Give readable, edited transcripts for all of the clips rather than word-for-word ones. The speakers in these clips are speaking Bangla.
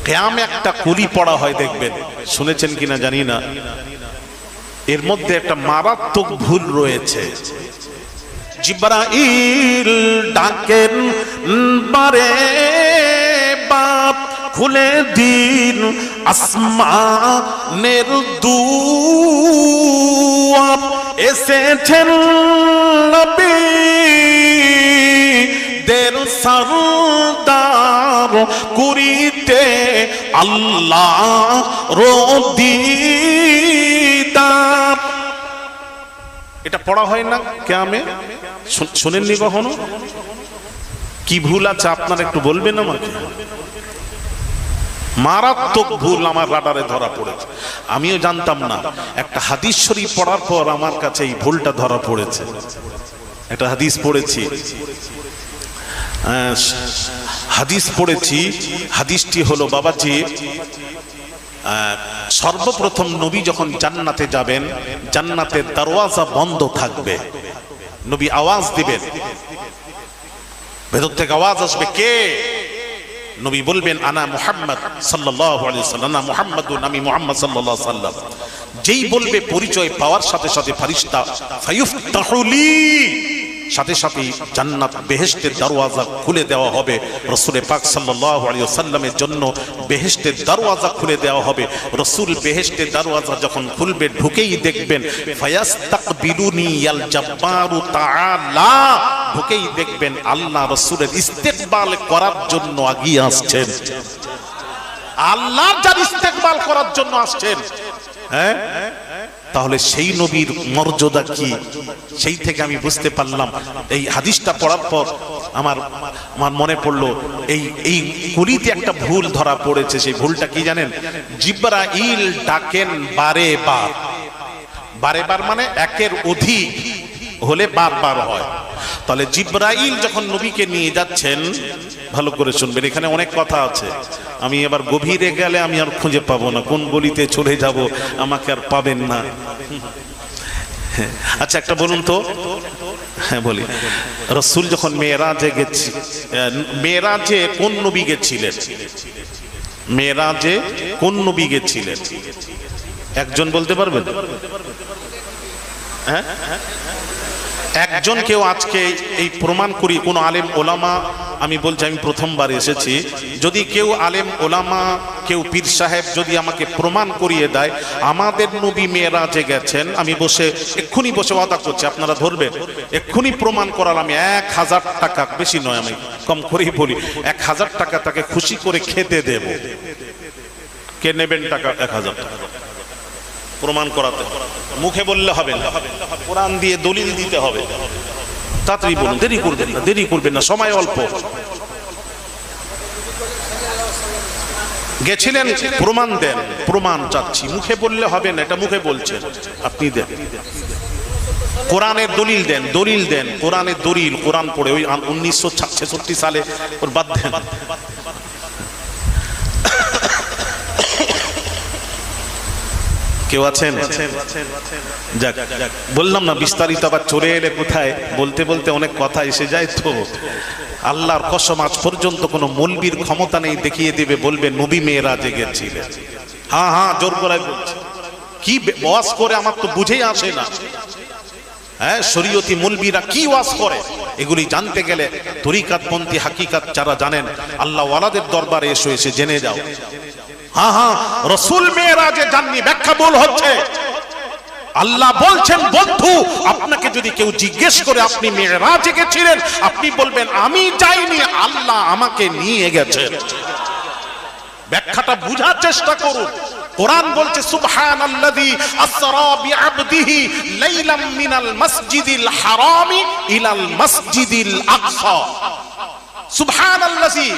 কিয়ামে একটা কুলি পড়া হয় দেখবেন, শুনেছেন কিনা জানি না, এর মধ্যে একটা মারাত্মক ভুল রয়েছে। জিবরাইল ডাকেন বারে বাপ খুলে দিন আসমানের দুয়ার, এসেছেন নবী দের সরদার করিতে আল্লাহ দিদার। এটা পড়া হয় না কিয়ামে, শুনেননি কখনো? কি ভুল আছে আপনারা একটু বলবেন আমাকে? মারাত্মক ভুল আমার রাডারে ধরা পড়েছে, আমিও জানতাম না। একটা হাদিস শরীফ পড়ার পর আমার কাছে এই ভুলটা ধরা পড়েছে। একটা হাদিস পড়েছি, হাদিসটি হলো বাবাজি, সর্বপ্রথম নবী যখন জান্নাতে যাবেন, জান্নাতের দরওয়াজা বন্ধ থাকবে, নবী আওয়াজ দিবেন, ভেতর থেকে আওয়াজ আসবে, কে? নবী বলবেন আনা মুহাম্মদ সাল্লাল্লাহু আলাইহি ওয়াসাল্লাম, আনা মুহাম্মাদুন, আমি মুহাম্মদ সাল্লাল্লাহু আলাইহি ওয়াসাল্লাম। যেই বলবে পরিচয় পাওয়ার সাথে সাথে ফেরেশতা ফায়ুফতাহু লি, সাথে সাথে জান্নাত বেহেশতের দরওয়াজা খুলে দেওয়া হবে। রাসূল পাক সাল্লাল্লাহু আলাইহি ওয়াসাল্লামের জন্য বেহেশতের দরওয়াজা খুলে দেওয়া হবে। রাসূল বেহেশতের দরওয়াজা যখন খুলবে, ঢুকেই দেখবেন ফায়াস্তাকবিলুনি ইয়াল জাব্বারু তাআলা, ঢুকেই দেখবেন আল্লাহ রাসূলের ইস্তেকবাল করার জন্য আগিয়ে আসছেন, আল্লাহ যার ইস্তেকবাল করার জন্য আসছেন। হ্যাঁ, তাহলে সেই নবীর মর্যাদা কি, সেই থেকে আমি বুঝতে পারলাম। এই হাদিসটা পড়ার পর আমার মনে পড়লো এই কুলিতে একটা ভুল ধরা পড়েছে। সেই ভুলটা কি জানেন? জিবরাইল ডাকেন বারে বার, বারে বার মানে একের অধিক হলে বারবার হয়। তাহলে জিবরাইল যখন নবীকে নিয়ে যাচ্ছেন, ভালো করে শুনবেন, এখানে অনেক কথা আছে, আমি এবার গভীরে গেলে আমি আর খুঁজে পাবো না, কোন গলিতে চলে যাব আমাকে আর পাবেন না। আচ্ছা একটা বলুন তো, হ্যাঁ বলি, রাসূল যখন মেরাজে গেছি, মেরাজে কোন নবী গেছিলেন? মেরাজে কোন নবী গেছিলেন? একজন বলতে পারবেন? হ্যাঁ, একজন কেউ আজকে এই প্রমাণ করি, কোন আলেম ওলামা, আমি বলছি আমি প্রথমবার এসেছি, যদি কেউ আলেম ওলামা, কেউ পীর সাহেব যদি আমাকে প্রমাণ করিয়ে দেয় আমাদের নবী মেরাজে গেছেন, আমি বসে এক্ষুনি বসে ওয়াদা করছি, আপনারা ধরবেন, এক্ষুনি প্রমাণ করার আমি 1000 টাকা, বেশি নয়, আমি কম করেই বলি, 1000 টাকা তাকে খুশি করে খেতে দেব। কে নেবেন টাকা? 1000 টাকা প্রমাণ করাতে, মুখে বললে হবে না, কোরআন দিয়ে দলিল দিতে হবে। তাড়াতাড়ি বলুন, দেরি করবেন না, দেরি করবেন না, সময় অল্প। গেছিলেন, প্রমাণ দেন, প্রমাণ চাচ্ছি, মুখে বললে হবে না, এটা মুখে বলছেন আপনি, দেন কোরআনের দলিল দেন, দলিল দেন, কোরআনের দলিল, কোরআন পড়ে ওই 1966 সালে ওর বাদ দেন। কেউ আছেন? যাক, বললাম না বিস্তারিত আবার চলে এলে কোথায়, বলতে বলতে অনেক কথা এসে যায়। তো আল্লাহর কসম আজ পর্যন্ত কোনো মৌলবীর ক্ষমতা নেই দেখিয়ে দিবে, বলবে নবী মেরাজে গেছিলেন। হ্যাঁ হ্যাঁ, জোর গলায় বলছে, কি ওয়াজ করে আমার তো বুঝেই আসে না। হ্যাঁ, শরীয়তি মৌলবীরা কি ওয়াজ করে, এগুলি জানতে গেলে তরিকাতপন্থী হাকিকাত যারা জানেন, আল্লাহ ওয়ালাদের দরবারে এসে জেনে যাও। হ্যাঁ হ্যাঁ, রাসূল মেরাজে যাননি, ব্যাখ্যা ভুল হচ্ছে। আল্লাহ বলছেন, বন্ধু আপনাকে যদি কেউ জিজ্ঞেস করে আপনি মেরাজে গেছিলেন, আপনি বলবেন আমি যাইনি, আল্লাহ আমাকে নিয়ে গেছেন। ব্যাখ্যাটা বুঝার চেষ্টা করুন। কোরআন বলছে সুবহানাল্লাযী আসরা বিআবদিহি লাইলাম মিনাল মাসজিদিল হারামি ইলাল মাসজিদিল আকসা। সুবহানাল্লাযী,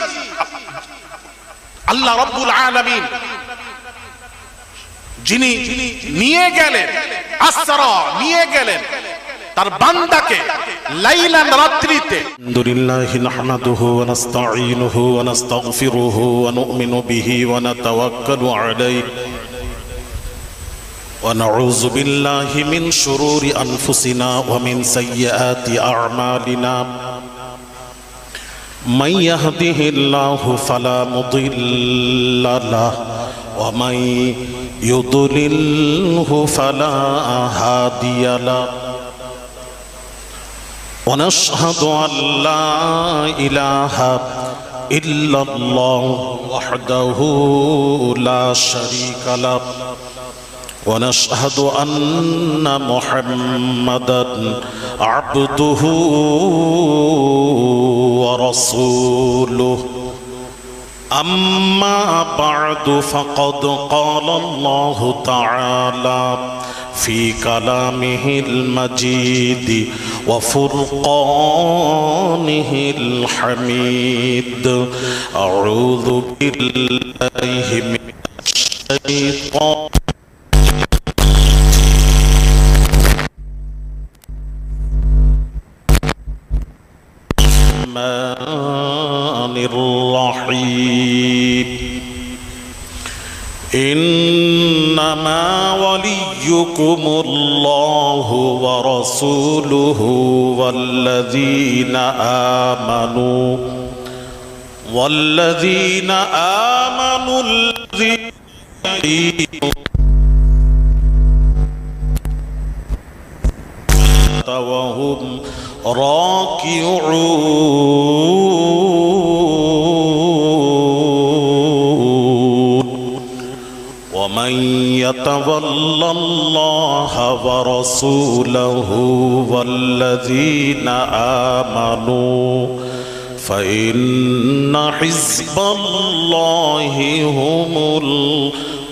আল্লাহ রাব্বুল আলামিন যিনি নিয়ে গেলেন, আসরা নিয়ে গেলেন তার বান্দাকে লাইলান, রাত্রিতে। আলহামদুলিল্লাহি নাহমাদুহু ওয়া নাস্তাঈনুহু ওয়া নাস্তাগফিরুহু ওয়া নু'মিনু বিহি ওয়া নাতাওয়াক্কালু আলাইহি ওয়া নাউযু বিল্লাহি মিন শুরুরি আনফুসিনা ওয়া মিন সাইয়্যাতি আ'মালিনা। من يهده الله فلا مضل له ومن يضلله فلا هادي له ونشهد أن لا إله إلا الله وحده لا شريك له ونشهد أن محمدا عبده ورسوله أما بعد فقد قال الله تعالى في كلامه المجيد وفرقانه الحميد أعوذ بالله من الشيطان الرحمن الرحيم إنما وليكم الله ورسوله والذين آمنوا الذين وهم راكعون ومن يتول الله ورسوله والذين آمنوا فإن حزب الله هم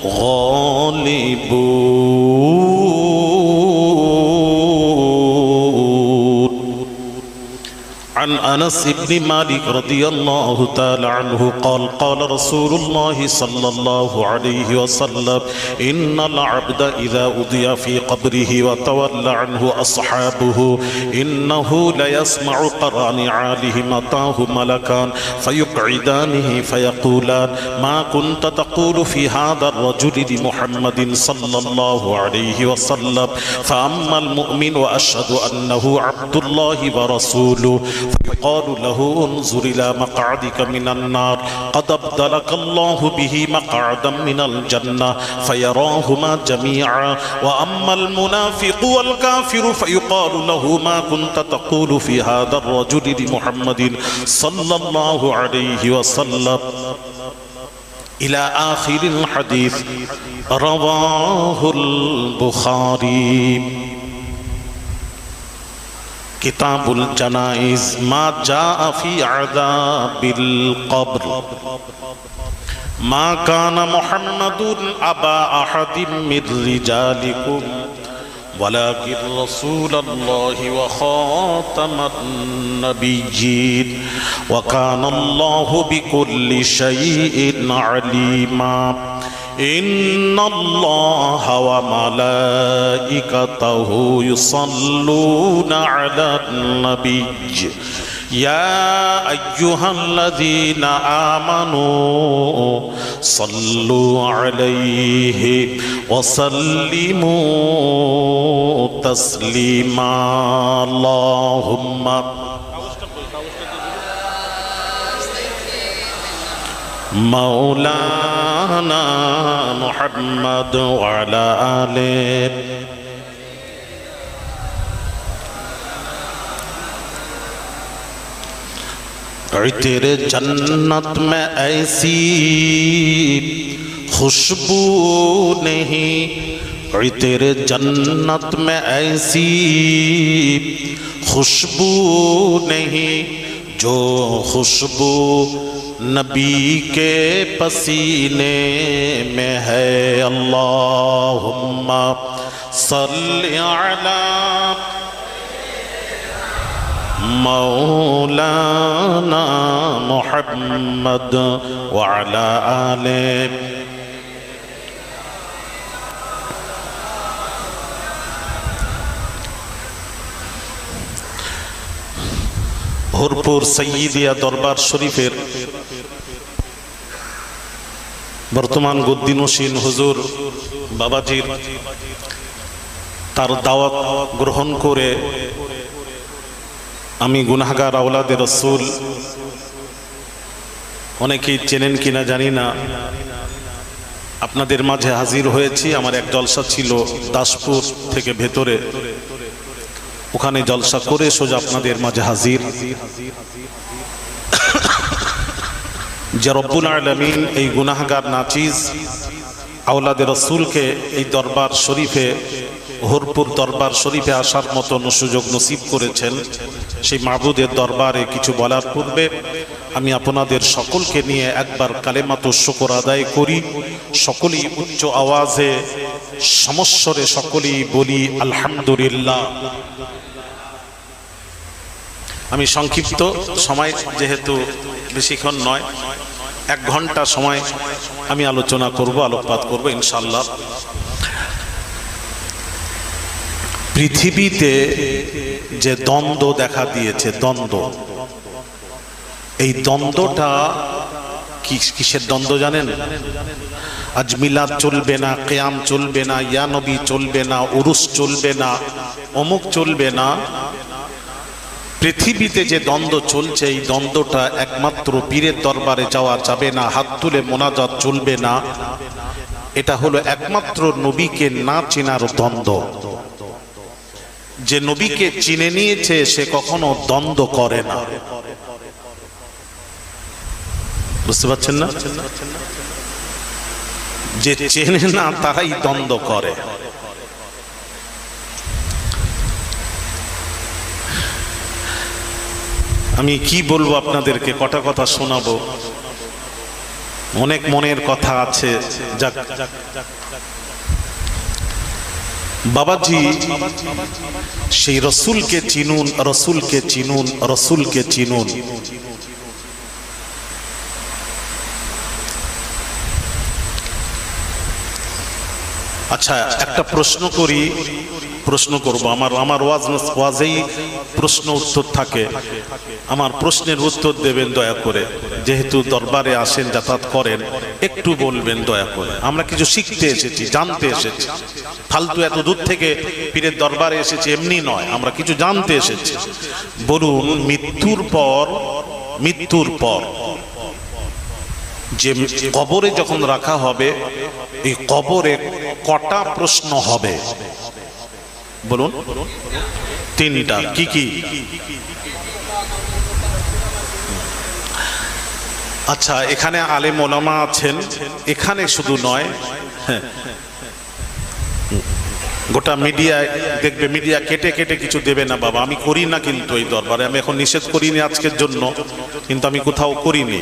الغالبون. عن أنس بن مالك رضي الله تعالى عنه قال قال رسول الله صلى الله عليه وسلم إن العبد إذا أضي في قبره وتولى عنه أصحابه إنه ليسمع قرع نعالهم أتاه ملكان فيقعدانه فيقولان ما كنت تقول في هذا الرجل لمحمد صلى الله عليه وسلم فأما المؤمن وأشهد أنه عبد الله ورسوله فيقال له انظر إلى مقعدك من النار قد أبدلك الله به مقعدا من الجنة فيراهما جميعا وأما المنافق والكافر فيقال له ما كنت تقول في هذا الرجل لمحمد صلى الله عليه وسلم إلى آخر الحديث رواه البخاري. كتاب الجنائز ما جاء في عذاب القبر. ما كان محمد أبا أحد من رجالكم ولكن رسول الله وخاتم النبيين وكان الله بكل شيء عليما. إن الله وملائكته يصلون على النبي يا أيها الذين آمنوا صلوا عليه وسلموا تسليما. اللهم مولانا محمد وعلى آله तेरे जन्नत में ऐसी खुशबू नहीं, तेरे जन्नत में ऐसी खुशबू नहीं जो खुशबू नबी के पसीने में है। अल्लाहुम्मा सल्लि अला मौलाना मुहम्मद व अला आले। भरपुर सय्यिदिया दरबार शरीफेर बर्तमान गद्दीनशीन हुजूर बाबाजीर तार दावत ग्रहण करे आमी गुनाहगार औलादे रसूल অনেকেই চেনেন কিনা জানি না, আপনাদের মাঝে হাজির হয়েছি। আমার এক জলসা ছিল দাসপুর থেকে ভেতরে, ওখানে জলসা করে সোজা আপনাদের মাঝে হাজির। যে রব্বুল আলামিন এই গুনাহগার নাচিজ আওলাদে রসুলকে এই দরবার শরীফে, হরপুর দরবার শরীফে আসার মতন সুযোগ নসিব করেছেন, সেই মাবুদের দরবারে কিছু বলার পূর্বে আমি আপনাদের সকলকে নিয়ে একবার কালেমাতু শুকর আদায় করি। সকলেই উচ্চ আওয়াজে সমস্বরে সকলেই বলি আলহামদুলিল্লাহ। আমি সংক্ষিপ্ত সময়, যেহেতু বেশিক্ষণ নয়, 1 ঘন্টা সময় আমি আলোচনা করব, আলোকপাত করব ইনশাআল্লাহ। পৃথিবীতে যে দ্বন্দ্ব দেখা দিয়েছে, দ্বন্দ্ব, এই দ্বন্দ্বটা কিসের দ্বন্দ্ব জানেন? আজ মিলাদ চলবে না, কিয়াম চলবে না, ইয়া নবী চলবে না, উরুস চলবে না, অমুক চলবে না। পৃথিবীতে যে দ্বন্দ্ব চলছে, এই দ্বন্দ্বটা একমাত্র পীরের দরবারে যাওয়া যাবে না, হাত তুলে মোনাজাত চলবে না। এটা হলো একমাত্র নবীকে না চেনার দ্বন্দ্ব। যে নবীকে চিনে নিয়েছে সে কখনো দ্বন্দ্ব করে না। বুঝতে পারছেন না? যে চেনে না তারাই দ্বন্দ্ব করে। আমি কি বলবো আপনাদেরকে, কটা কথা শোনাবো, অনেক মনের কথা আছে। যাক, বাবাজি সেই রসুলকে চিনুন, রসুলকে চিনুন, রসুলকে চিনুন। আচ্ছা, একটা প্রশ্ন করি, প্রশ্ন করব। আমার ওয়াজেই প্রশ্ন উত্তর থাকে। আমার প্রশ্নের উত্তর দেবেন দয়া করে। যেহেতু দরবারে আসেন, যাতায়াত করেন, একটু বলবেন দয়া করে। আমরা কিছু শিখতে এসেছি, জানতে এসেছি। ফালতু এত দূর থেকে পীরের দরবারে এসেছি এমনি নয়, আমরা কিছু জানতে এসেছি। বলুন, মৃত্যুর পর যে কবরে যখন রাখা হবে, এই কবরে কটা প্রশ্ন হবে? বলুন। 3টা। কি কি? আচ্ছা, এখানে আলেম ওলামা আছেন, এখানে শুধু নয়, গোটা মিডিয়ায় দেখবে, মিডিয়া কেটে কেটে কিছু দেবে না বাবা। আমি করি না কিন্তু এই দরবারে, আমি এখন নিষেধ করিনি আজকের জন্য, কিন্তু আমি কোথাও করিনি।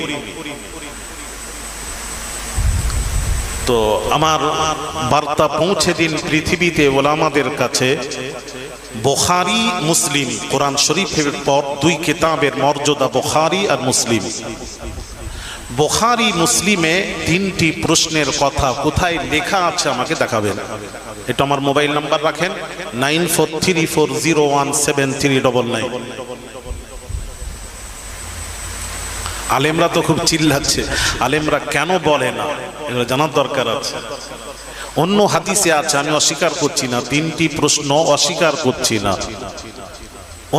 তো আমার বার্তা পৌঁছে দিন পৃথিবীতে ওলামাদের কাছে। বুখারী মুসলিম, কোরআন শরীফের পর 2 কিতাবের মর্যাদা বুখারী আর মুসলিম। বুখারী মুসলিমে 3টি প্রশ্নের কথা কোথায় লেখা আছে আমাকে দেখাবেন। এটা আমার মোবাইল নাম্বার রাখেন, 9434017399। আলেমরা তো খুব চিল্লাচ্ছে, আলেমরা কেন বলে না এগুলো জানার দরকার আছে। অন্য হাদিসে আছে, আমি অস্বীকার করছি না, 3টি প্রশ্ন অস্বীকার করছি না,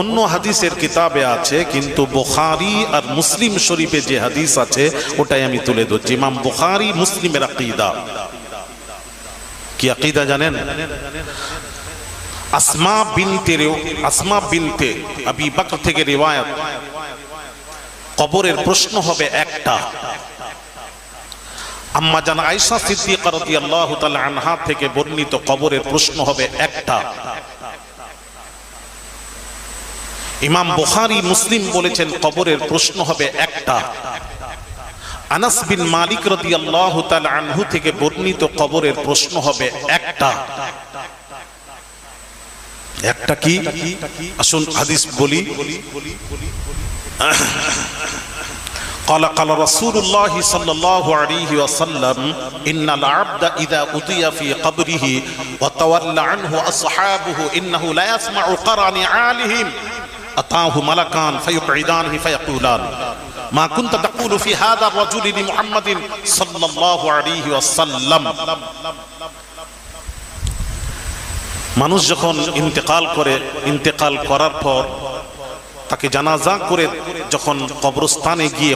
অন্য হাদিসের কিতাবে আছে, কিন্তু বুখারী আর মুসলিম শরীফে যে হাদিস আছে ওটাই আমি তুলে ধরছি। ইমাম বুখারী মুসলিমের আকীদা কি আকীদা জানেন? আসমা বিনতে আবি বকর থেকে রিওয়ায়াত, কবরের প্রশ্ন হবে একটা। আম্মা জান আয়েশা সিদ্দিকা রাদিয়াল্লাহু তাআলা আনহা থেকে বর্ণিত কবরের প্রশ্ন হবে একটা। ইমাম বুখারী মুসলিম বলেছেন কবরের প্রশ্ন হবে একটা। আনাস বিন মালিক রাদিয়াল্লাহু তাআলা আনহু থেকে বর্ণিত কবরের প্রশ্ন হবে একটা। একটা কি? আসুন হাদিস বলি। قال رسول الله صلى الله عليه وسلم إن العبد إذا أتي في قبره وتولى عنه أصحابه إنه لا يسمع قرع نعالهم أتاه ملكان فيقعدانه فيقولان ما كنت تقول في هذا الرجل لمحمد صلى الله عليه وسلم। মানুষ যখন ইন্তেকাল করে, ইন্তেকাল করার পর তাকে জানাজা করে যখন কবরস্থানে গিয়ে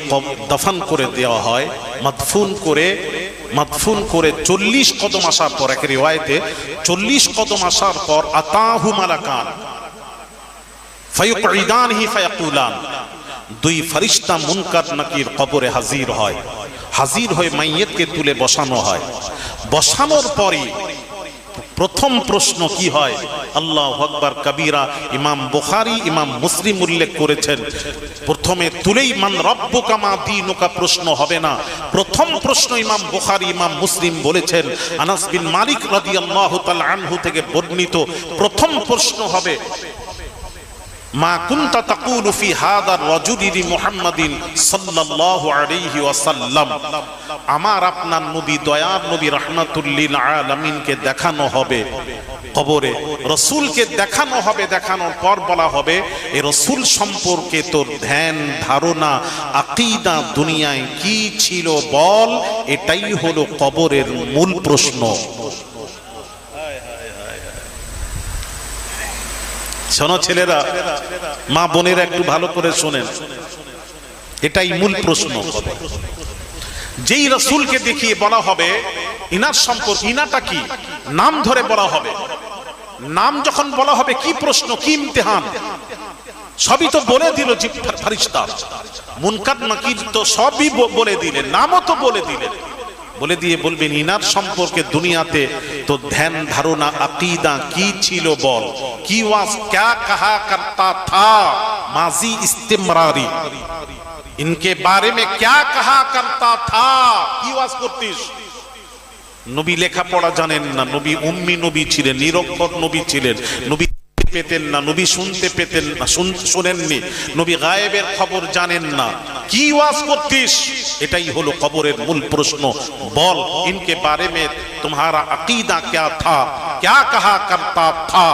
দফন করে দেওয়া হয়, মাদফুন করে 40 কদম আসার পর, এক রিওয়ায়াতে 40 কদম আসার পর আতাহু মালাকান ফায়ুকঈদানহি ফায়াকুলান, দুই ফেরেশতা মুনকার নাকির কবরে হাজির হয়ে মাইয়িতকে তুলে বসানো হয়। বসানোর পরই প্রথম প্রশ্ন কি হয়? আল্লাহু আকবার কবীরা। ইমাম বুখারী, ইমাম মুসলিম উল্লেখ করেছেন, প্রথমে তুলেই মান রব্বুকা মা দীনুকা প্রশ্ন হবে না। প্রথম প্রশ্ন ইমাম বুখারী, ইমাম মুসলিম বলেছেন, আনাস বিন মালিক রাদিয়াল্লাহু তাআলা আনহু থেকে বর্ণিত, প্রথম প্রশ্ন হবে মা কুনতা তাকুলু ফি হাদার রাজুলি মুহাম্মাদিন সাল্লাল্লাহু আলাইহি ওয়াসাল্লাম। আমার আপনার নবী, দয়ার নবী রাহমাতুল লিল আলামিনকে দেখানো হবে কবরে, রাসূলকে দেখানো হবে। দেখানোর পর বলা হবে এই রাসূল সম্পর্কে তোর ধ্যান ধারণা আকীদা দুনিয়ায় কি ছিল বল। এটাই হলো কবরের মূল প্রশ্ন। শোনো ছেলেরা, মা বোনেরা, একটু ভালো করে শোনেন, এটাই মূল প্রশ্ন। যেই রাসূলকে দেখিয়ে বলা হবে ইনার সম্পর্কে, ইনাটা কি, নাম ধরে বলা হবে। নাম যখন বলা হবে, কি প্রশ্ন, কি ইমতিহান, সবই তো বলে দিল যে ফেরেশতা। মুনকার নাকির তো সবই বলে দিলেন, নামও তো বলে দিলেন। বলে দিয়ে বলবেন ইনার সম্পর্কে দুনিয়াতে তো ধ্যান ধারণা আকীদা কি ছিল বল। কি ওয়াজ क्या कहा करता था माजी इस्तिमरारी, इनके बारे में क्या कहा करता था। কি ওয়াজ করতিস? নবী লেখাপড়া জানেন না, নবী উম্মি নবী ছিলেন, নিরক্ষর নবী ছিলেন, নবী পেতেন না, নবী শুনতে পেতেন না, শুনেননি, নবী গায়েবের খবর জানেন না। কি ওয়াজ করতিস? এটাই হলো কবরের মূল প্রশ্ন। বল ইনকে বারে মে তোমারা আকীদা क्या था, क्या कहा करता था।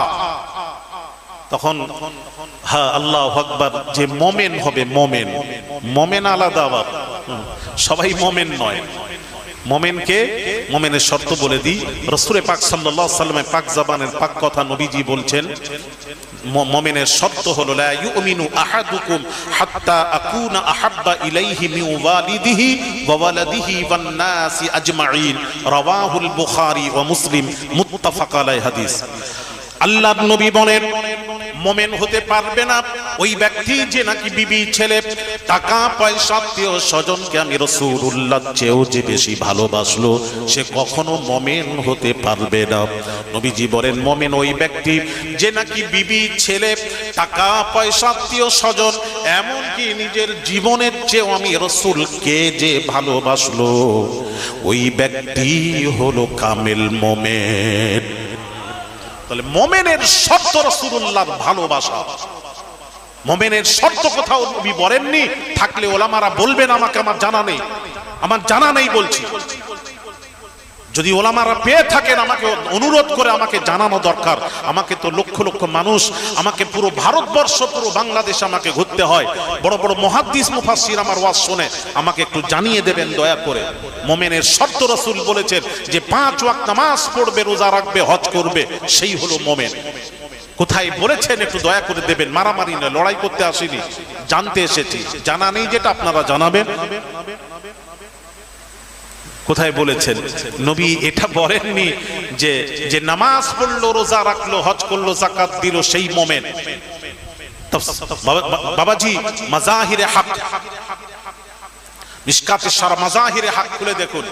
তখন হ্যাঁ, আল্লাহু আকবার, যে মোমেন হবে, মোমেন আলাদা, আবার সবাই মোমেন নয়। মোমেনকে, মোমেনের শর্ত বলে দিই। রাসূল পাক সাল্লাল্লাহু আলাইহি ওয়াসাল্লামের পাক জবানের পাক কথা নবীজি বলছেন, মোমেনের শর্ত হলো লা ইউমিনু আহাদুকুম হাত্তা আকুনা আহাব্বা ইলাইহি মিন ওয়ালিদিহি ওয়া ওয়ালাদিহি ওয়ান নাসি আজমাইন, রাওয়াহুল বুখারী ওয়া মুসলিম, মুত্তাফাক আলাইহি হাদিস। আল্লাহর নবী বলেন মোমেন হতে পারবে না ওই ব্যক্তি যে নাকি বিবি, ছেলে, টাকা পয়সা, আত্মীয় স্বজনকে আমি রাসূলুল্লাহ চেয়েও যে বেশি ভালোবাসলো, সে কখনো মোমেন হতে পারবে না। নবীজি বলেন মোমেন ওই ব্যক্তি যে নাকি বিবি, ছেলে, টাকা পয়সা, আত্মীয় স্বজন, এমনকি নিজের জীবনের চেয়েও আমি রাসূলকে যে ভালোবাসলো, ওই ব্যক্তি হলো কামেল মোমেন। তাহলে মোমেনের শর্ত রাসূলুল্লাহর ভালোবাসা। মোমেনের শর্ত কোথাও নবী বলেননি, থাকলে ওলামারা বলবেন, আমাকে আমার জানা নেই বলছি। যদি ওলামারা পেয়ে থাকেন আমাকে অনুরোধ করে আমাকে জানানো দরকার। আমাকে তো লক্ষ লক্ষ মানুষ, আমাকে পুরো ভারতবর্ষ, পুরো বাংলাদেশ আমাকে ঘুরতে হয়। বড় বড় মুহাদ্দিস মুফাসসির আমার ওয়াজ শুনে, আমাকে একটু জানিয়ে দেবেন দয়া করে। মোমেনের শর্ত রাসূল বলেছেন যে 5 ওয়াক্ত নামাজ পড়বে, রোজা রাখবে, হজ করবে, সেই হলো মোমেন। কোথায় বলেছেন একটু দয়া করে দেবেন। মারামারি না, লড়াই করতে আসিনি, জানতে এসেছি। জানা নেই যেটা আপনারা জানাবেন। কোথায় বলেছেন? নবী এটা বলেননি যে নামাজ পড়লো, রোজা রাখলো, হজ করলো, যাকাত দিল, সেই মোমেন। বাবাজি মাজাহিরে হক, মিশকাতে সারা মাজাহিরে হক খুলে দেখুন।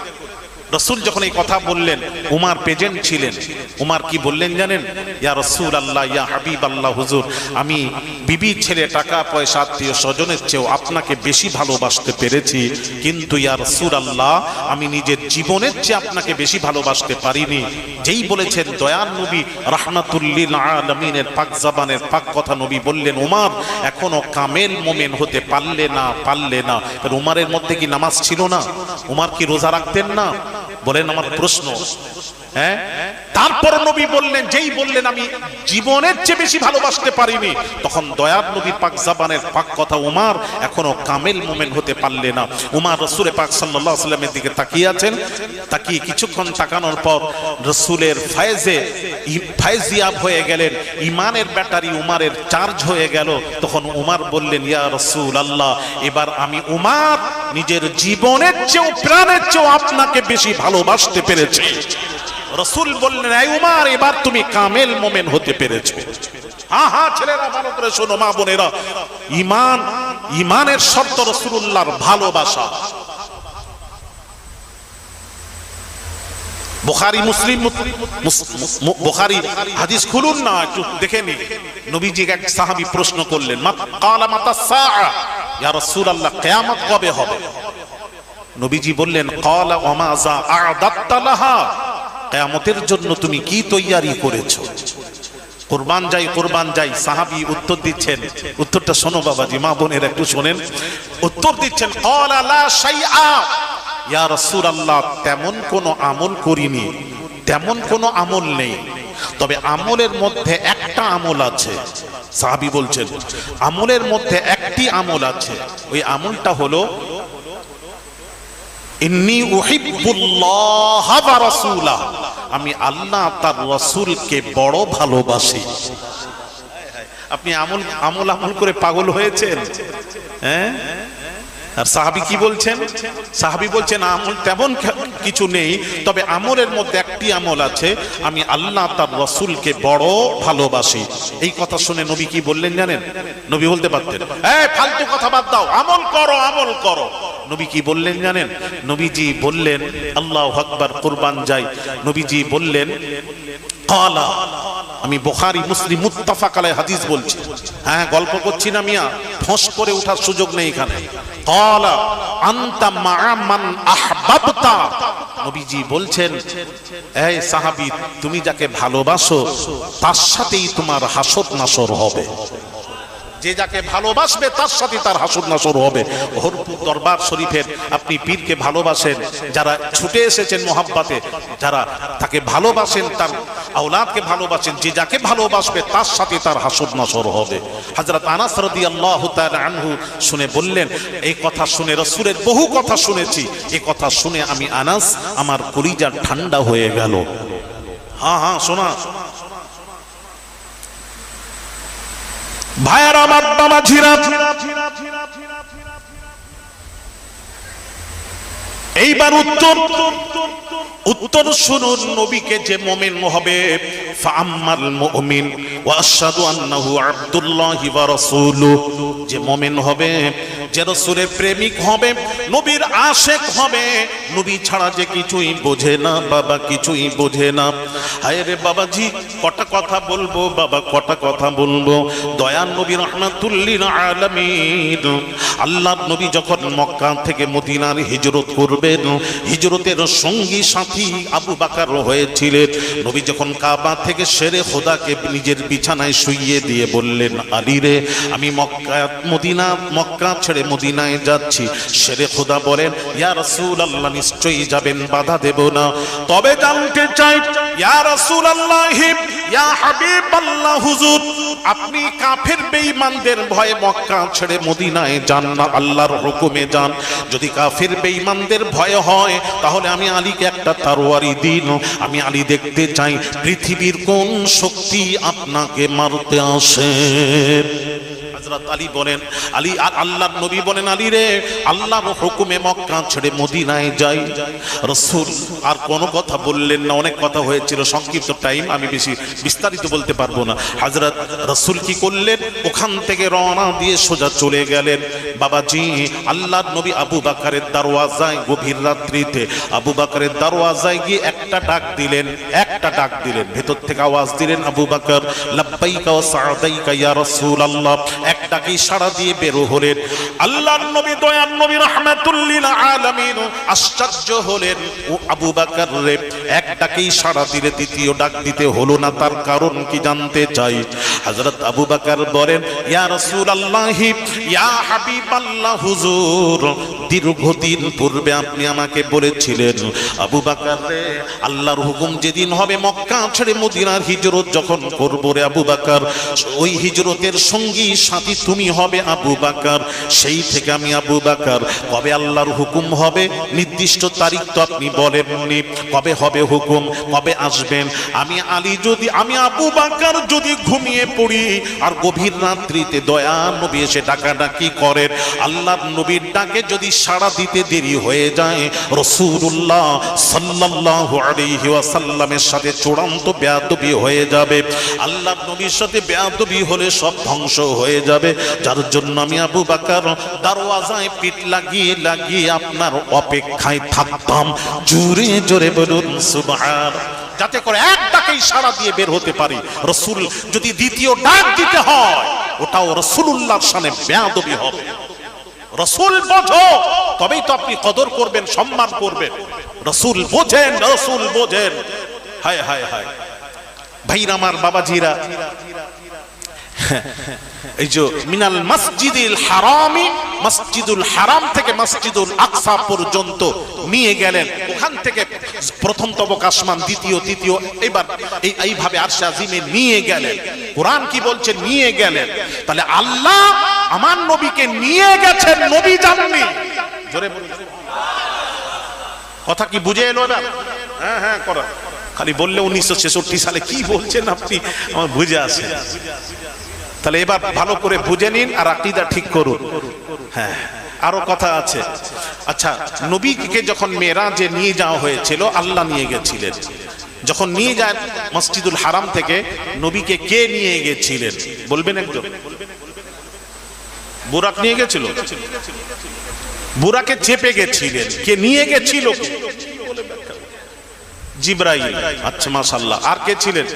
রাসূল যখন এই কথা বললেন, উমার প্রেজেন্ট ছিলেন। উমার কি বললেন জানেন? ইয়া রাসূলুল্লাহ, ইয়া হাবিবাল্লাহ, হুজুর, আমি বিবি, ছেলে, টাকা পয়সা, আত্মীয় স্বজনের চেয়েও আপনাকে বেশি ভালোবাসতে পেরেছি, কিন্তু ইয়া রাসূলুল্লাহ, আমি নিজের জীবনের চেয়ে আপনাকে বেশি ভালোবাসতে পারিনি। যেই বলেছেন দয়ার নবী রাহমাতুল লিল আলামিনের পাক জবানের পাক কথা নবী বললেন, উমার এখনো কামেল মোমেন হতে পারলে না। উমারের মধ্যে কি নামাজ ছিল না? উমার কি রোজা রাখতেন না? বলেন, আমার প্রশ্ন, হ্যাঁ, তারপর নবী বললেন, যেই বললেন আমি জীবনের চেয়ে বেশি ভালোবাসতে পারিনি, তখন দয়ার নবী পাক জাবানের পাক কথা উমার এখনো কামেল মোমেন হতে পারলে না। উমার রাসূলের পাক সাল্লাল্লাহু আলাইহি ওয়াসাল্লামের দিকে তাকিয়ে আছেন, তাকিয়ে কিছুক্ষণ তাকানোর পর রাসূলের ফায়েজিয়াব হয়ে গেলেন, ইমানের ব্যাটারি উমারের চার্জ হয়ে গেল। তখন উমার বললেন, ইয়া রাসূলুল্লাহ, এবার আমি উমার নিজের জীবনের চেয়েও প্রাণের চেয়েও আপনাকে বেশি ভালোবাসতে পেরেছি। রাসূল বললেন, এই উমার, এবার তুমি কামেল মোমেন হতে পেরেছো। হ্যাঁ হ্যাঁ ছেলেরা ভালো করে শোনো, মা বোনেরা, ইমানের শর্ত রাসূলুল্লাহর ভালোবাসা। বুখারী হাদিস খুলুন না, একটু দেখে নিন। নবীজিকে এক সাহাবী প্রশ্ন করলেন, ক্বালা মাতা সাআ, ইয়া রাসূলুল্লাহ, কিয়ামত কবে হবে? নবীজি বললেন, ক্বালা ওয়া মাযা আ'দাত্তা লাহা, কিয়ামতের জন্য তুমি কি তৈয়ারি করেছো? কুরবান যাই, কুরবান যাই। সাহাবী উত্তর দিচ্ছেন, উত্তরটা শোনো বাবাজি, মা বোনের একটু শোনেন। উত্তর দিচ্ছেন, ক্বালা লা শাইআ, ইয়া রাসূলুল্লাহ, তেমন কোনো আমল করিনি, তেমন কোনো আমল নেই, তবে আমলের মধ্যে একটা আমল আছে। সাহাবী বলছেন, আমলের মধ্যে একটি আমল আছে, ওই আমলটা হলো ইন্নী উহিব্বুল্লাহ ওয়া রাসূলাহ, আমি আল্লাহ তার রাসূলকে বড় ভালোবাসি। আপনি আমল করে পাগল হয়েছেন, হ্যাঁ? আর সাহাবী কি বলছেন? সাহাবী বলছেন, আমল তেমন কিছু নেই, তবে আমলের মধ্যে একটি আমল আছে, আমি আল্লাহ তার রাসূলকে বড় ভালোবাসি। এই কথা শুনে নবী কি বললেন জানেন? নবী বলতে পারতেন, এই ফালতু কথা বাদ দাও, আমল করো, আমল করো। নবী কি বললেন জানেন? নবীজি বললেন, আল্লাহু আকবার, কুরবান যাই। নবীজি বললেন, ক্বালা, আমি বুখারী মুসলিম মুত্তাফাক আলাইহি হাদিস বলছি, হ্যাঁ গল্প করছি না মিয়া, ফোঁস করে ওঠার সুযোগ নেই এখানে। ক্বালা আনতা মা'a মান আহবাবতা, নবীজি বলছেন, এই সাহাবী, তুমি যাকে ভালোবাসো তার সাথেই তোমার হাসর নাসর হবে। যে যাকে ভালোবাসবে তার সাথে তার হাসর নাসর হবে। হরপুর দরবার শরীফের আপনি পীরকে ভালোবাসেন, যারা ছুটে এসেছেন মোহাব্বতে, যারা তাকে ভালোবাসেন, তার আওলাদকে ভালোবাসেন, যে যাকে ভালোবাসবে তার সাথে তার হাসর নাসর হবে। হযরত আনাস রাদিয়াল্লাহু তাআলা আনহু শুনে বললেন, এই কথা শুনে, রাসূলের বহু কথা শুনেছি, এই কথা শুনে আমি আনাস, আমার কলিজা ঠান্ডা হয়ে গেল। হ্যাঁ হ্যাঁ শোনা ভাইয়ার আমার, বাবাজিরা, এইবার উত্তর শুনুন। নবীকে যে মুমিন হবে, ফাআম্মাল মুমিন ওয়া আশহাদু আন্নাহু আবদুল্লাহি ওয়া রাসূলুহু, যে মুমিন হবে, যে রাসূলের প্রেমিক হবে, নবীর আশিক হবে, নবী ছাড়া যে কিছুই বোঝে না বাবা, কিছুই বোঝে না। হায় রে বাবাজি, কটা কথা বলবো বাবা, কটা কথা বলবো। দয়ার নবী রাহমাতুল লিল আলামিন, আল্লাহর নবী যখন মক্কা থেকে মদিনার হিজরত করবেন, হিজরতের সঙ্গী সাথী আবু বকর হয়েছিলেন। নবী যখন কাবা থেকে শেরে খোদাকে নিজের বিছানায় শুইয়ে দিয়ে বললেন, আলী রে, আমি মক্কা ছেড়ে মদিনায় যাচ্ছি। শেরে খোদা বলেন, ইয়া রাসূলুল্লাহ, নিশ্চয়ই যাবেন, বাধা দেব না, তবে জানতে চাই ইয়া রাসূলুল্লাহ, ইয়া হাবিবাল্লাহ, হুজুর, আপনি কাফের বেঈমানদের ভয়ে মক্কা ছেড়ে মদিনায় যান না, আল্লাহর হুকুমে যান। যদি কাফের বেঈমানদের ভয় হয়, তাহলে আমি আলীকে একটা তরবারি দিন, আমি আলী দেখতে চাই পৃথিবীর কোন শক্তি আপনাকে মারতে আসে। হযরত আলী বলেন, আলী, আল্লাহর নবী বলেন, আলী রে, আল্লাহর হুকুমে মক্কা ছেড়ে মদিনায় যাই। রাসূল আর কোনো কথা বললেন না, অনেক কথা হয়েছিল, সংক্ষিপ্ত টাইম, আমি বেশি বিস্তারিত বলতে পারবো না। হযরত রাসূল কি করলেন, ওখান থেকে রওনা দিয়ে সোজা চলে গেলেন। বাবাজি, আল্লাহর নবী আবু বকরের দরওয়াজায় গভীর রাত্রিতে, আবু বকরের দরওয়াজায় গিয়ে একটা ডাক দিলেন, একটা ডাক দিলেন, ভেতর থেকে আওয়াজ দিলেন, আবু বকর, লাব্বাইকা ওয়া সা'দাইকা ইয়া রাসূলুল্লাহ। একটাকেই সাড়া দিয়ে বের হলেন। আল্লাহর নবী দয়ার নবী রাহমাতুল লিল আলামিন আশ্চর্য হলেন। ও আবু বকর রে, এক ডাকেই সাড়া দিলে দ্বিতীয় ডাক দিতে হলো না, তার কারণ কি জানতে চাই। হযরত আবু বকর বলেন, ইয়া রাসূলুল্লাহ, ইয়া হাবিবাল্লাহ, হুজুর দীর্ঘদিন পূর্বে আপনি আমাকে বলেছিলেন, আবু বকর রে, আল্লাহর হুকুম যেদিন হবে মক্কা ছেড়ে মদিনার হিজরত যখন করব রে আবু বকর, ওই হিজরতের সঙ্গী সাথী তুমি হবে আবু বকর। সেই থেকে আমি আবু বকর, কবে আল্লাহর হুকুম হবে নির্দিষ্ট তারিখ তো আপনি বলেননি, কবে হবে হুকুম, কবে আসবেন। আমি আবু বকর যদি ঘুমিয়ে পড়ি আর গভীর রাত্রিতে দয়ার নবী এসে ডাকাডাকি করেন, আল্লাহর নবীর ডাকে যদি সাড়া দিতে দেরি হয়ে যায়, রাসূলুল্লাহ সাল্লাল্লাহু আলাইহি ওয়াসাল্লামের সাথে চূড়ান্ত বেয়াদবি হয়ে যাবে। আল্লাহর নবীর সাথে বেয়াদবি হলে সব ধ্বংস হয়ে যাবে। যার জন্য আমি আবু বকর দরওয়াজায় পিঠ লাগিয়ে লাগিয়ে আপনার অপেক্ষায় থাকতাম। জোরে জোরে বলুন সুবহান, যাতে করে এক ডাকেই সাড়া দিয়ে বের হতে পারি। রাসূল যদি দ্বিতীয় ডাক দিতে হয়, ওটাও রাসূলুল্লাহর শানে বেয়াদবি হবে। রাসূল বোঝো, তবেই তো আপনি কদর করবেন, সম্মান করবেন। রাসূল বোঝেন, রাসূল বোঝেন। হায় হায় হায় ভাইরা আমার, বাবাজিরা, এই যে মিনাল মসজিদুল হারামি, মসজিদুল হারাম থেকে মসজিদুল আকসা পর্যন্ত নিয়ে গেলেন। ওখান থেকে প্রথম তবক আসমান, দ্বিতীয়, তৃতীয়, এবার এইভাবে আরশে আজিমে নিয়ে গেলেন। কোরআন কি বলছে? নিয়ে গেলেন। তাহলে আল্লাহ আমার নবীকে নিয়ে গেছেন, নবী জাননি। জোরে বলুন, কথা কি বুঝে এলো না? হ্যাঁ হ্যাঁ করা, খালি বললে 1966 সালে কি বলছেন আপনি, আমার বুঝে আসে। তাহলে এবার ভালো করে বুঝে নিন আর আকীদা ঠিক করুন। হ্যাঁ, আরো কথা আছে। আচ্ছা, নবীকে যখন মেরাজে নিয়ে যাওয়া হয়েছিল, আল্লাহ নিয়ে গেছিলেন। যখন নিয়ে যায় মসজিদুল হারাম থেকে, নবীকে কে নিয়ে গেছিলেন বলবেন একজন? বুরাক নিয়ে গেছিল? বুরাকে চেপে গেছিলেন। কে নিয়ে গেছিল? জিবরাইল। আচ্ছা, মাশাআল্লাহ। আর কে ছিলেন?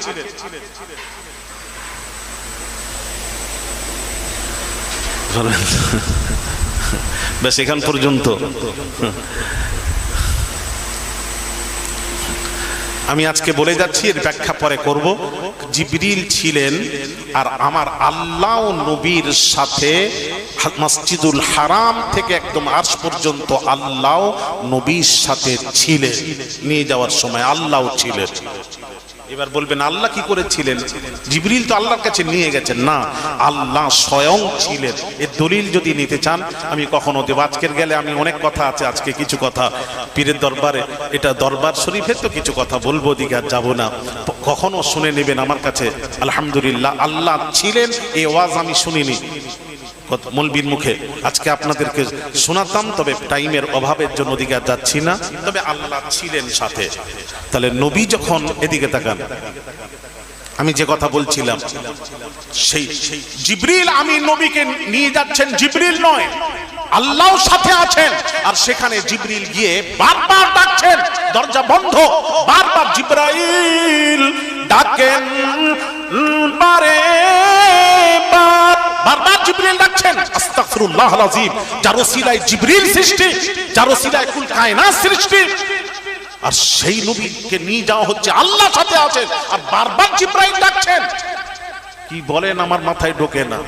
বেশ, এখান পর্যন্ত। আমি আজকে বলে যাচ্ছি, এর ব্যাখ্যা পরে করব। জিবরিল ছিলেন, আর আমার আল্লাহ নবীর সাথে মসজিদুল হারাম থেকে একদম আরশ পর্যন্ত আল্লাহ নবীর সাথে ছিলেন। নিয়ে যাওয়ার সময় আল্লাহ ছিলেন। এবার বলবেন আল্লাহ কি করেছিলেন? জিবরিল তো আল্লাহর কাছে নিয়ে গেছেন না, আল্লাহ স্বয়ং ছিলেন। এর দলিল যদি নিতে চান আমি কখনো দেব। আজকের গেলে আমি অনেক কথা আছে, আজকে কিছু কথা পীরের দরবারে, এটা দরবার শরীফে, তো কিছু কথা বলবো, দিকে আর যাবো না। কখনো শুনে নেবেন আমার কাছে। আলহামদুলিল্লাহ, আল্লাহ ছিলেন, এই ওয়াজ আমি শুনিনি মৌলবীর মুখে, আজকে আপনাদেরকে শোনাতাম, তবে টাইমের অভাবের জন্য দিকে যাচ্ছি না। তবে আল্লাহ ছিলেন সাথে। তাহলে নবী যখন, এদিকে তাকান, আমি যে কথা বলছিলাম, সেই জিবরিল আমি নবীকে নিয়ে যাচ্ছেন, জিবরিল নয়, আল্লাহ সাথে আছেন। আর সেখানে জিবরিল গিয়ে বারবার ডাকছেন, দরজা বন্ধ, বারবার জিবরাইল ডাকেন, বারবার জিবরিল ডাকছেন। আস্তাগফিরুল্লাহল আযীম, যার ওসিলায় জিবরিল সৃষ্টি, যার ওসিলায় কুল কায়নাত সৃষ্টি। আর সেই নবীকে নিয়ে যাওয়া হচ্ছে, আল্লাহ সাথে আছেন, আর বারবার জিবরাইল ডাকছেন। কি বলেন, আমার মাথায় ঢোকে না।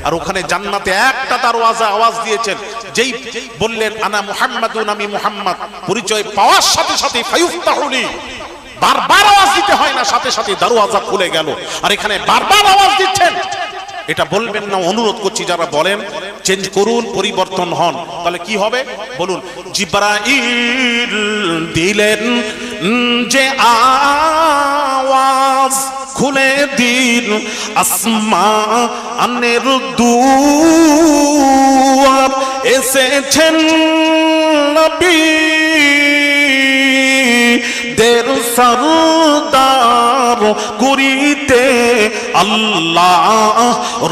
আর ওখানে জান্নাতে একটা দরওয়াজা আওয়াজ দিয়েছেন, যেই বললেন আনা মুহাম্মাদুন, আমি মুহাম্মদ, পরিচয় পাওয়ার সাথে সাথে ফায়ুফতাহুলি, বারবার আওয়াজ দিতে হয় না, সাথে সাথে দরওয়াজা খুলে গেল। আর এখানে বারবার আওয়াজ দিচ্ছেন। এটা বলবেন না, অনুরোধ করছি, যারা বলেন চেঞ্জ করুন, পরিবর্তন হন, তাহলে কি হবে বলুন। জিবরাইল দিলেন যে আওয়াজ, খুলে দিন আসমানের দুয়ার, এসেছেন নবী দের সরদার করিতে আল্লাহ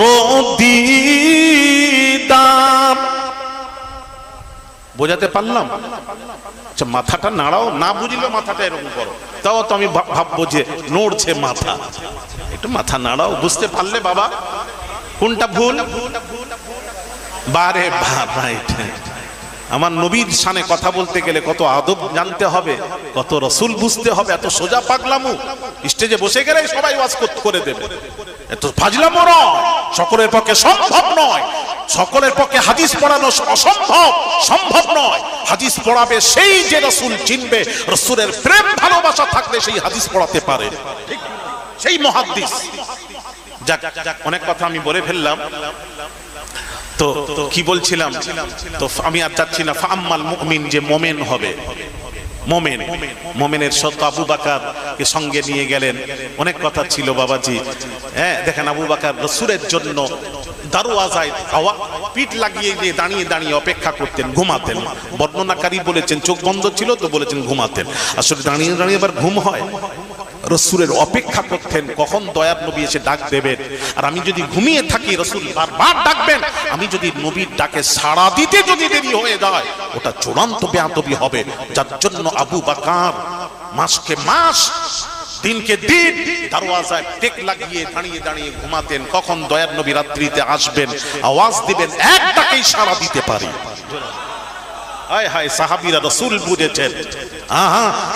রদিদার। বোঝাতে পারলাম? আচ্ছা, মাথাটা নাড়াও, না বুঝলে মাথাটা এরকম করো, তাও তো আমি ভাববো যে নড়ছে মাথা। একটু মাথা নাড়াও, বুঝতে পারলে বাবা কোনটা ভুল। বারে রাইট। আমার নবীর শানে কথা বলতে গেলে কত আদব জানতে হবে, কত রসুল বুঝতে হবে। এত সোজা পাগলামু স্টেজে বসে গেলে সবাই ওয়াজ করে দেবে, এত ফাজলামো নয়, সকলের পক্ষে সম্ভব নয়। সকলের পক্ষে হাদিস পড়ানো সম্ভব নয়। হাদিস পড়াবে সেই যে রসুল চিনবে, রসুলের প্রেম ভালোবাসা থাকলে সেই হাদিস পড়াতে পারে, সেই মুহাদ্দিস। যাক, অনেক কথা আমি বলে ফেললাম। তো কি বলছিলাম, তো আমি আর যাচ্ছি না। ফাআম্মাল মুমিন, যে মোমেন হবে, মোমেনের সত্য আবু বকর কে সঙ্গে নিয়ে গেলেন। অনেক কথা ছিল বাবাজি। হ্যাঁ, দেখেন আবু বকর রাসূলের জন্য দারওয়াজায় পিঠ লাগিয়ে দিয়ে দাঁড়িয়ে দাঁড়িয়ে অপেক্ষা করতেন, ঘুমাতেন। বর্ণনাকারী বলেছেন চোখ বন্ধ ছিল তো বলেছেন ঘুমাতেন। আসলে দাঁড়িয়ে দাঁড়িয়ে আবার ঘুম হয়? রসুলের অপেক্ষা করতেন কখন দয়ার নবী এসে ডাক দেবেন। আর আমি যদি ঘুমিয়ে থাকি, রসুল বারবার ডাকবেন। আমি যদি নবীর ডাকে সাড়া দিতে যদি দেরি হয়ে যায়, ওটা চূড়ান্ত বেয়াদবি হবে। যার জন্য আবু বকর মাসকে মাস, দিনকে দিন দরওয়াজায় টেক লাগিয়ে দাঁড়িয়ে দাঁড়িয়ে ঘুমাতেন, কখন দয়ার নবী রাত্রিতে আসবেন, আওয়াজ দিবেন, এক ডাকেই সাড়া দিতে পারি। হায় হায়, সাহাবীরা রাসূল বুঝেছেন।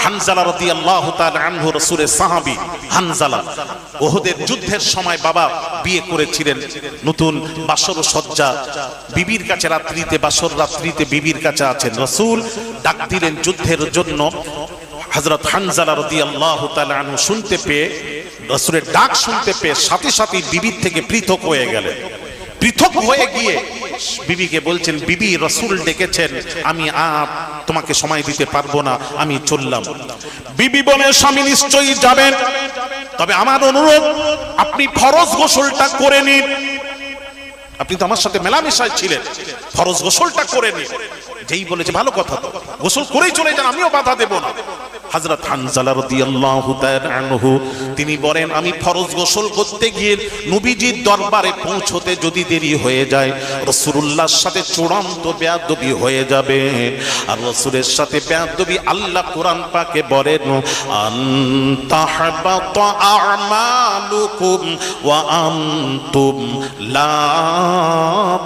হানজালা রাদিয়াল্লাহু তাআলা আনহু রাসূলের সাহাবী। হানজালা উহুদের যুদ্ধের সময় বাবা বিয়ে করেছিলেন, নতুন বাসর সজ্জা, বিবির কাছে রাত্রিতে, বাসর রাত্রিতে বিবির কাছে আছেন। রাসূল ডাক দিলেন যুদ্ধের জন্য। হযরত হানজালা রাদিয়াল্লাহু তাআলা আনহু শুনতে পেয়ে, রাসূলের ডাক শুনতে পেয়ে সাথে সাথে বিবির থেকে পৃথক হয়ে গেলেন। পৃথক হয়ে গিয়ে বিবিকে বলছেন, বিবি রাসূল ডেকেছেন, আমি আর তোমাকে সময় দিতে পারবো না, আমি চললাম। বিবি বলে, স্বামী নিশ্চয়ই যাবেন, তবে আমার অনুরোধ আপনি ফরজ গোসলটা করে নিন। আপনি তো আমার সাথে মেলামেশায় ছিলেন, ফরজ গোসলটা করে নিন। যেই বলেছে ভালো কথা, তো গোসল করেই চলে যান, আমিও বাধা দেব না। হযরত হানজালা রাদিয়াল্লাহু তাআলা আনহু তিনি বলেন, আমি ফরজ গোসল করতে গিয়ে নবীজির দরবারে পৌঁছতে যদি দেরি হয়ে যায়, রাসূলুল্লাহর সাথে চূড়ান্ত বেয়াদবি হয়ে যাবে। আর রাসূলের সাথে বেয়াদবি, আল্লাহ কোরআন পাকে বলেন, আনতাহবাতা আমালুকুম ওয়া আনতুম লা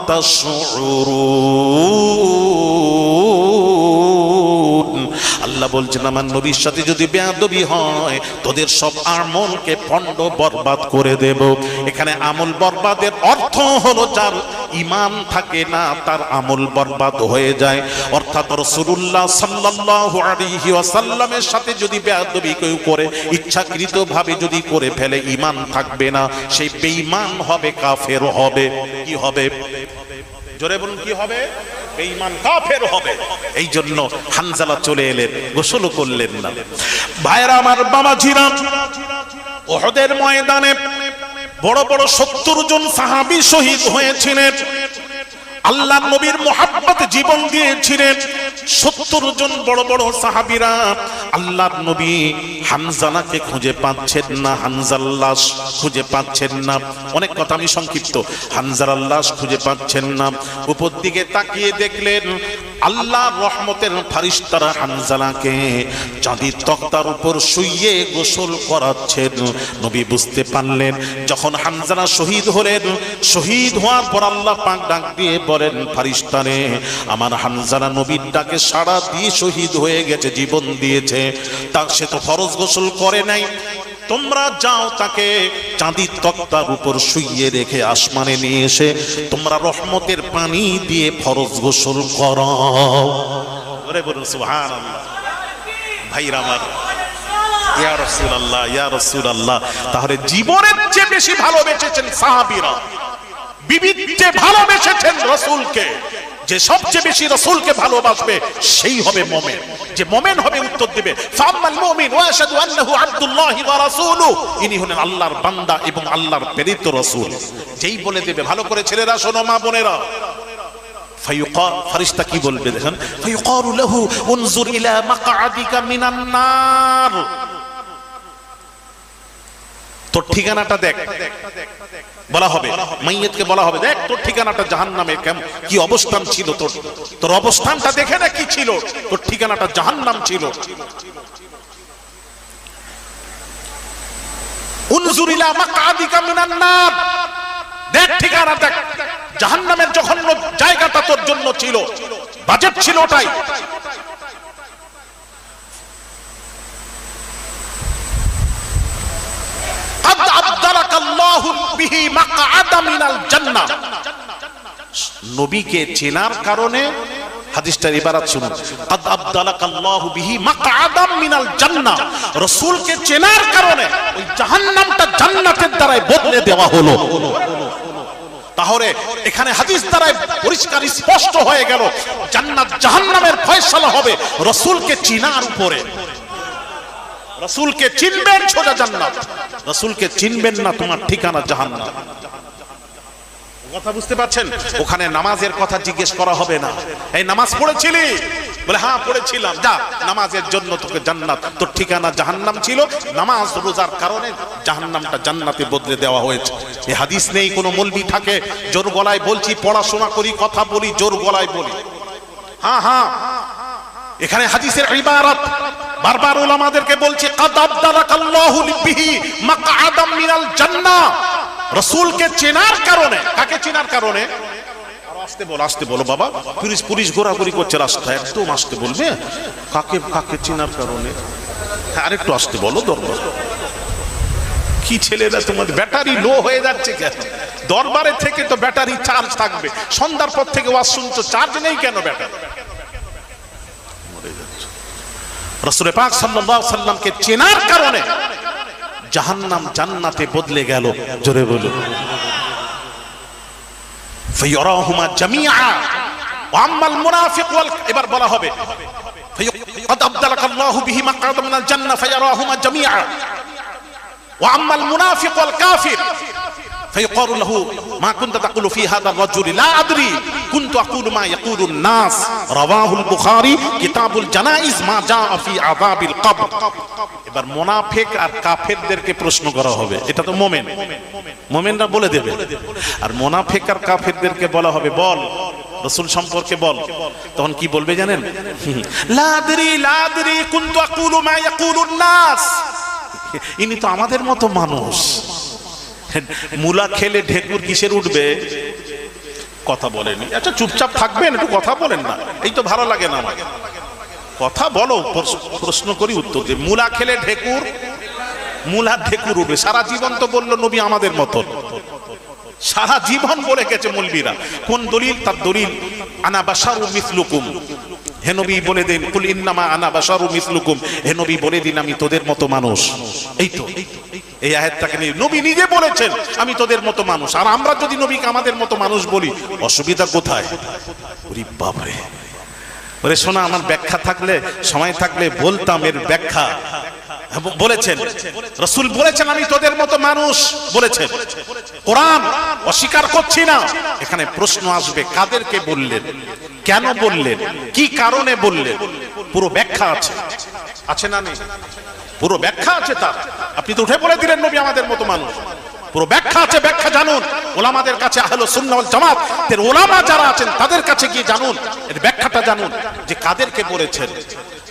তাশউরুন। আল্লাহ বলছেন, আমার নবীর সাথে যদি বেয়াদবি হয়, তোদের সব আমলকে পণ্ড বরবাদ করে দেব। এখানে আমল বরবাদের অর্থ হলো যার ঈমান থাকে না, তার আমল বরবাদ হয়ে যায়। অর্থাৎ রাসূলুল্লাহ সাল্লাল্লাহু আলাইহি ওয়াসাল্লামের সাথে যদি বেয়াদবি কেউ করে, ইচ্ছাকৃতভাবে যদি করে ফেলে, ঈমান থাকবে না, সেই বেঈমান হবে, কাফের হবে। কি হবে? জোরে বলুন, কি হবে? বেঈমান, কাফের হবে। এই জন্য হানজালা চলে এলেন, গোসল করলেন না। ভাইরা আমার, বাবাজিরা, উহুদের ময়দানে বড় বড় 70 জন সাহাবী শহীদ হয়েছিলেন। আল্লাহর নবীর মুহাব্বতে জীবন দিয়েছিলেন 70 জন বড় বড় সাহাবীরা। আল্লাহর নবী হানজালাকে খুঁজে পাচ্ছেন না, হানজালার লাশ খুঁজে পাচ্ছেন না। অনেক কথা আমি সংক্ষিপ্ত। হানজালার লাশ খুঁজে পাচ্ছেন না। উপর দিকে তাকিয়ে দেখলেন আল্লাহর রহমতের ফারিস্তারা হানজালাকে চাঁদির তক্তার উপর শুইয়ে গোসল করাচ্ছেন। নবী বুঝতে পারলেন, যখন হানজালা শহীদ হলেন, শহীদ হওয়ার পর আল্লাহ পাক ডাক দিয়ে বলেন, ফারিস্তারে, আমার হানজালা নবীর ডাকে সাড়া দিয়ে শহীদ হয়ে গেছে, জীবন দিয়েছে। তা সে তো ফরজ গোসল করে নাই, তোমরা যাও তাকে চাঁদির তক্তার উপর শুইয়ে রেখে আসমানে নিয়ে এসে তোমরা রহমতের পানি দিয়ে ফরজ গোসল করো। ওরে বলুন সুবহানাল্লাহ। ভাইরা আমার, ইয়া রাসূলুল্লাহ, ইয়া রাসূলুল্লাহ। তাহলে জীবনের চেয়ে বেশি ভালোবেসেছেন সাহাবীরা, বিবির চেয়ে ভালোবেসেছেন রাসূলকে। যে সবচেয়ে বেশি রাসূলকে ভালোবাসবে সেই হবে মুমিন। যে মুমিন হবে উত্তর দেবে, ফাআম্মাল মুমিন ওয়া আশহাদু আন্নাহু আবদুল্লাহি ওয়া রাসূলুহু, ইনি হলেন আল্লাহর বান্দা এবং আল্লাহর প্রেরিত রাসূল। যেই বলে দেবে, ভালো করে ছেলেরা শোনো, মা বোনেরা, ফায়ুকাল, ফেরেশতা কি বলবে দেখেন, ফায়ুকালু লাহু উনজুর ইলা মাকআদিকা মিনান নার, তোর ঠিকানাটা দেখ। বলা হবে, মাইয়িতকে বলা হবে, দেখ তোর ঠিকানাটা জাহান্নামে, কি অবস্থান ছিল তোর, তোর অবস্থানটা দেখে না কি ছিল, তোর ঠিকানাটা জাহান্নাম ছিল। উনজুর ইলা মাকআদিকা মিনান নার, দেখ ঠিকানা দেখ, জাহান্নামের জঘন্য জায়গাটা তোর জন্য ছিল, বাজেট ছিল ওটাই। قد أبدلك الله به مقعد من الجنة। নবীকে চেনার কারণে হাদিসটার ইবারত শুনুন, قد أبدلك الله به مقعد من الجنة। রাসূলকে চেনার কারণে ওই জাহান্নামটা জান্নাতের দ্বারাই বদলে দেওয়া হলো। তাহলে এখানে হাদিস দ্বারাই পরিষ্কার স্পষ্ট হয়ে গেল জান্নাত জাহান্নামের ফয়সালা হবে রাসূলকে চিনার উপরে। রাসূলকে চিনবেন সোজা জান্নাত, রাসূলকে চিনবেন না তোমার ঠিকানা জাহান্নাম। কথা বুঝতে পারছেন? ওখানে নামাজের কথা জিজ্ঞেস করা হবে না, এই নামাজ পড়েছিলি? বলে হ্যাঁ পড়েছিলাম, যা নামাজের জন্য তোকে জান্নাত, তোর ঠিকানা জাহান্নাম ছিল, নামাজ রোজার কারণে জাহান্নামটা জান্নাতে বদলে দেওয়া হয়েছে। এই হাদিস নেই। কোনো মৌলবি থাকে জোর গলায় বলছি, পড়াশোনা করি, কথা বলি, জোর গলায় বলি। হ্যাঁ হ্যাঁ, এখানে হাদিসের ইবারত বারবার উলামাদেরকে বলছি, قد أبدلك الله به مقعدا من الجنة। রাসূলকে চেনার কারণে, কাকে চেনার কারণে? আসতে বলো বাবা, পুলিশ ঘোরাঘুরি করছে রাস্তায়, একদম আসতে বলবে। কাকে চেনার কারণে? আরেকটু আসতে বলো। দরবার কি ছেলেরা তোমাদের ব্যাটারি লো হয়ে যাচ্ছে কেন? দরবারে থেকে তো ব্যাটারি চার্জ থাকবে, সন্ধ্যার পর থেকে ওয়াজ শুনছো, চার্জ নেই কেন ব্যাটারি? রাসূল পাক সাল্লাল্লাহু আলাইহি সাল্লামকে চেনার কারণে জাহান্নাম জান্নাতে বদলে গেল। জোরে বলুন। ফায়ারাহুমা জামিআ ওয়া আম্মাল মুনাফিক ওয়াল, এবার বলা হবে قد أبدلك الله به مقعدا من الجنة فيراهما جميعا وأما المنافق والكافر فيقال له ما كنت تقول في هذا الرجل لا أدري كنت أقول ما يقول الناس رواه البخاري كتاب الجنائز ما جاء في عذاب القبر। এবার মুনাফিক আর কাফেরদেরকে প্রশ্ন করা হবে, এটা তো মুমিন, মুমিনরা বলে দেবে। আর মুনাফিক আর কাফেরদেরকে বলা হবে বল রাসূল সম্পর্কে বল। তখন কি বলবে জানেন? লা আদরি কুনতু আকুলু মা ইয়াকুলুন নাস। ইনি তো আমাদের মতো মানুষ। মুলা খেলে ঢেকুর কিসের উঠবে? কথা বলেনি। আচ্ছা চুপচাপ থাকবেন, একটু কথা বলেন না, এই তো ভালো লাগে না আমার। কথা বলো, প্রশ্ন করি উত্তর দিই। মুলা খেলে ঢেকুর উঠবে। সারা জীবন তো বললো নবী আমাদের মতো, সারা জীবন বলে গেছে মৌলবীরা। কোন দলিল? তার দলিল আনা বাশারু মিসলুকুম। হে নবী বলে দিন, কুল ইন্নামা আনা বাশারু মিসলুকুম, হে নবী বলে দিন আমি তোদের মতো মানুষ। এই তো এই আয়াতটাকে নিয়ে নবী নিজে বলেছেন আমি তোদের মতো মানুষ। আর আমরা যদি নবীকে আমাদের মতো মানুষ বলি, অসুবিধা কোথায়? ওরে বাপরে, ওরে শোনা, আমার ব্যাখ্যা থাকলে, সময় থাকলে বলতাম এর ব্যাখ্যা। বলেছেন রাসূল বলেছেন আমি তোদের মতো মানুষ বলেছেন। কোরআন অস্বীকার করছি না। এখানে প্রশ্ন আসবে কাদেরকে বললেন, কেন বললেন, কি কারণে বললেন? পুরো ব্যাখ্যা আছে না নেই? পুরো ব্যাখ্যা আছে তার। আপনি তো উঠে বলে দিলেন নবী আমাদের মতো মানুষ, পুরো ব্যাখ্যা আছে। ব্যাখ্যা জানুন ওলামাদের কাছে, আহলুস সুন্নাহ ওয়াল জামাত এর ওলামা যারা আছেন তাদের কাছে গিয়ে জানুন, এর ব্যাখ্যাটা জানুন যে কাদেরকে বলেছেন।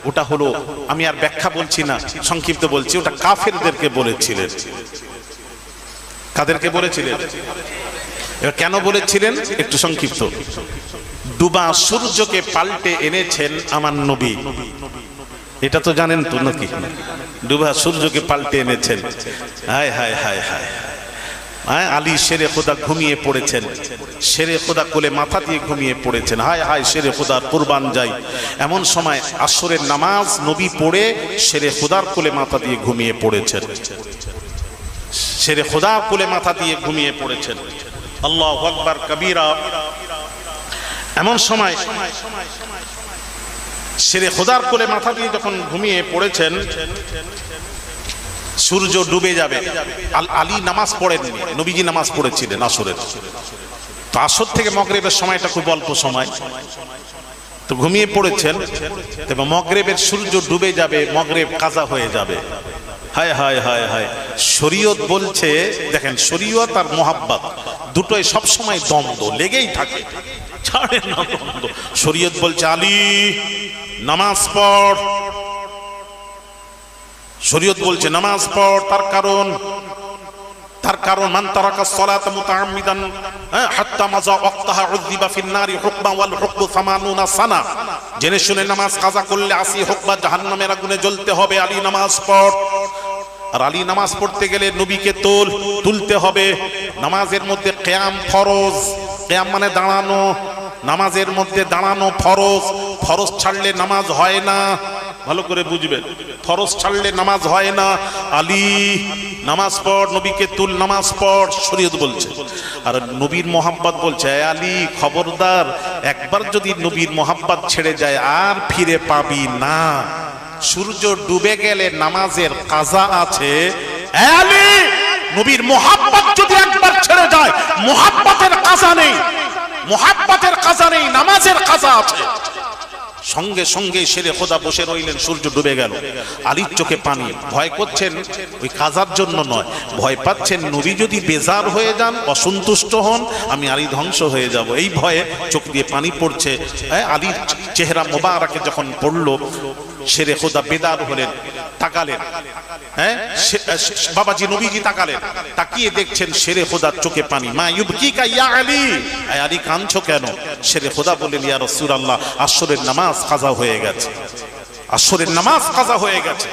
ওটা হলো, আমি আর ব্যাখ্যা বলছি না, সংক্ষিপ্ত বলছি, ওটা কাফেরদেরকে বলেছিলেন। কাদেরকে বলেছিলেন? এবার কেন বলেছিলেন একটু সংক্ষিপ্ত। ডুবা সূর্যকে পাল্টে এনেছেন আমার নবী, এটা তো জানেন তো নাকি? ডুবা সূর্যকে পাল্টে এনেছেন। হায় হায় হায় হায়, আলী শেরে খোদা ঘুমিয়ে পড়েছেন, শেরে খোদা কোলে মাথা দিয়ে ঘুমিয়ে পড়েছেন। হায় হায় শেরে খোদার কুরবান যাই। এমন সময় আসরের নামাজ নবী পড়ে শেরে খোদার কোলে মাথা দিয়ে ঘুমিয়ে পড়েছেন, শেরে খোদার কোলে মাথা দিয়ে ঘুমিয়ে পড়েছেন। আল্লাহু আকবার কবীরা। এমন সময় শেরে খোদার কোলে মাথা দিয়ে যখন ঘুমিয়ে পড়েছেন, সূর্য ডুবে যাবে। আলী নামাজ পড়েননি, নবীজি নামাজ পড়েছিলেন আসরের। তো আসর থেকে মাগরিবের সময়টা খুব অল্প সময়, তো ঘুমিয়ে পড়েছেন। তবে মাগরিবের সূর্য ডুবে যাবে, মাগরিব কাজা হয়ে যাবে। হায় হায় হায় হায়, শরীয়ত বলছে, দেখেন শরীয়ত আর মুহাব্বত দুটোই সব সময় দ্বন্দ্ব লেগেই থাকে, ছাড়ে না দ্বন্দ্ব। শরীয়ত বলছে আলী নামাজ পড়, শরীয়ত বলছে নামাজ পড়, তার কারণ তার কারণ মান তারাকা সালাতা মুতাআম্মিদান হাত্তা মাজা ওয়াক্তাহা উযিবা ফিন নারি হুকমা ওয়াল হুকমু 80 সানা, জেনে শুনে নামাজ কাজা করলে 80 হুকমা জাহান্নামের আগুনে জ্বলতে হবে। আলী নামাজ পড়। আর আলী নামাজ পড়তে গেলে নবীকে তুলতে হবে। নামাজের মধ্যে কিয়াম ফরজ, কিয়াম মানে দাঁড়ানো, নামাজের মধ্যে দাঁড়ানো ফরজ। ফরজ ছাড়লে নামাজ হয় না, ভালো করে বুঝবেন, ফরজ ছাড়লে নামাজ হয় না। আলী নামাজ পড়, নবীকে তুল, নামাজ পড়, শরীয়ত বলছে। আর নবীর মোহাব্বত বলছে, আলী খবরদার, একবার যদি নবীর মোহাব্বত ছেড়ে যায় আর ফিরে পাবি না। সূর্য ডুবে গেলে নামাজের কাজা আছে। আলী নবীর মোহাব্বত যদি একবার ছেড়ে যায়, মোহাব্বতের কাজা নেই, মোহাব্বতের কাজা নেই, নামাজের কাজা আছে। সঙ্গে সঙ্গে শেরে খোদা বসে রইলেন, সূর্য ডুবে গেল। আলীর চোখে পানি। ভয় করছেন ওই কাজার জন্য নয়, ভয় পাচ্ছেন নবী যদি বেজার হয়ে যান, অসন্তুষ্ট হন, আমি আলী ধ্বংস হয়ে যাব, এই ভয়ে চোখ দিয়ে পানি পড়ছে। আলীর চেহারা মোবারকে যখন পড়লো, শেরে খোদা বেদার হলেন, তাকালেন। বাবাজি নবীজি তাকালেন, তাকিয়ে দেখছেন শেরে খোদার চোখে পানি। মা ইউবকিকা ইয়া আলী, আলী কাঁদছো কেন? শেরে খোদা বললেন, ইয়া রাসূলুল্লাহ, আসরের নামাজ কাজা হয়ে গেছে, আসরের নামাজ কাজা হয়ে গেছে।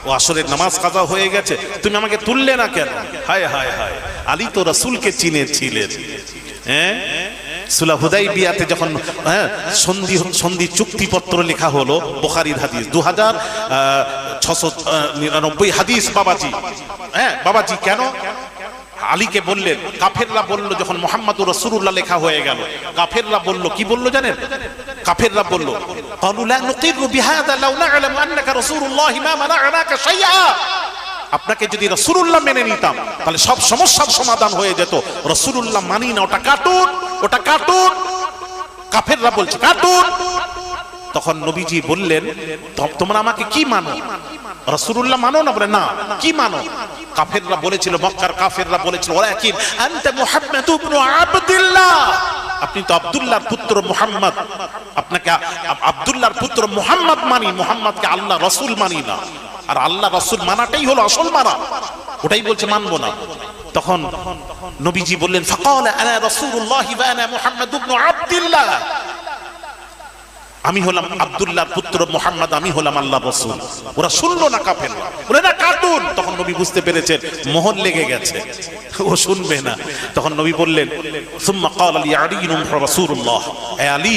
ও আসরের নামাজ কাজা হয়ে গেছে, তুমি আমাকে তুললে না কেন? হায় হায় হায়, আলী তো রাসূলকে চিনেছিলেন। সুলহ হুদাইবিয়াতে যখন সন্ধি চুক্তিপত্র লেখা হলো, বুখারীর হাদিস 2699 হাদিস। বাবাজি কেন আলীকে বললেন? কাফেররা বলল, যখন মুহাম্মাদুর রাসূলুল্লাহ লেখা হয়ে গেল, কাফেররা বলল, কি বলল জানেন? কাফেররা বলল, ক্বালু লা নুকিরু বিহাযা লাউ না'লামু আন্নাকা রাসূলুল্লাহ মা মানা'নাকা শাইআ। আপনাকে যদি রাসূলুল্লাহ মেনে নিতাম তাহলে সব সমস্যার সমাধান হয়ে যেত। রাসূলুল্লাহ মানি না, ওটা কার্টুন, ওটা কার্টুন। কাফেররা বলছে কার্টুন। তখন নবীজি বললেন, তোমরা আমাকে কি মানো? রাসূলুল্লাহ মানো না? বলে না। কি মানো? কাফেররা বলেছিল, মক্কার কাফেররা বলেছিল, ওয়ালাকিন আনতা মুহাম্মাদ ইবনে আবদুল্লাহ, আপনি তো আব্দুল্লাহর পুত্র মুহাম্মদ, আপনাকে আব্দুল্লাহর পুত্র মুহাম্মদ মানি, মুহাম্মদকে আল্লাহ রাসূল মানি না। আর আল্লাহ রাসূল মানাটাই হলো আসল মানা, ওটাই বলছে মানবো না। তখন নবীজি বললেন, ফাকালা আনা রাসূলুল্লাহ ওয়া আনা মুহাম্মদ ইবনে আবদুল্লাহ, আমি হলাম আব্দুল্লাহর পুত্র মুহাম্মদ, আমি হলাম আল্লাহর রাসূল। ওরা শুনলো না, কাফেররা বলে না কার্টুন। তখন নবী বুঝতে পেরেছেন মোহর লেগে গেছে, ও শুনবে না। তখন নবী বললেন, সুম্মা ক্বালা লি আলী রাসূলুল্লাহ, এ আলী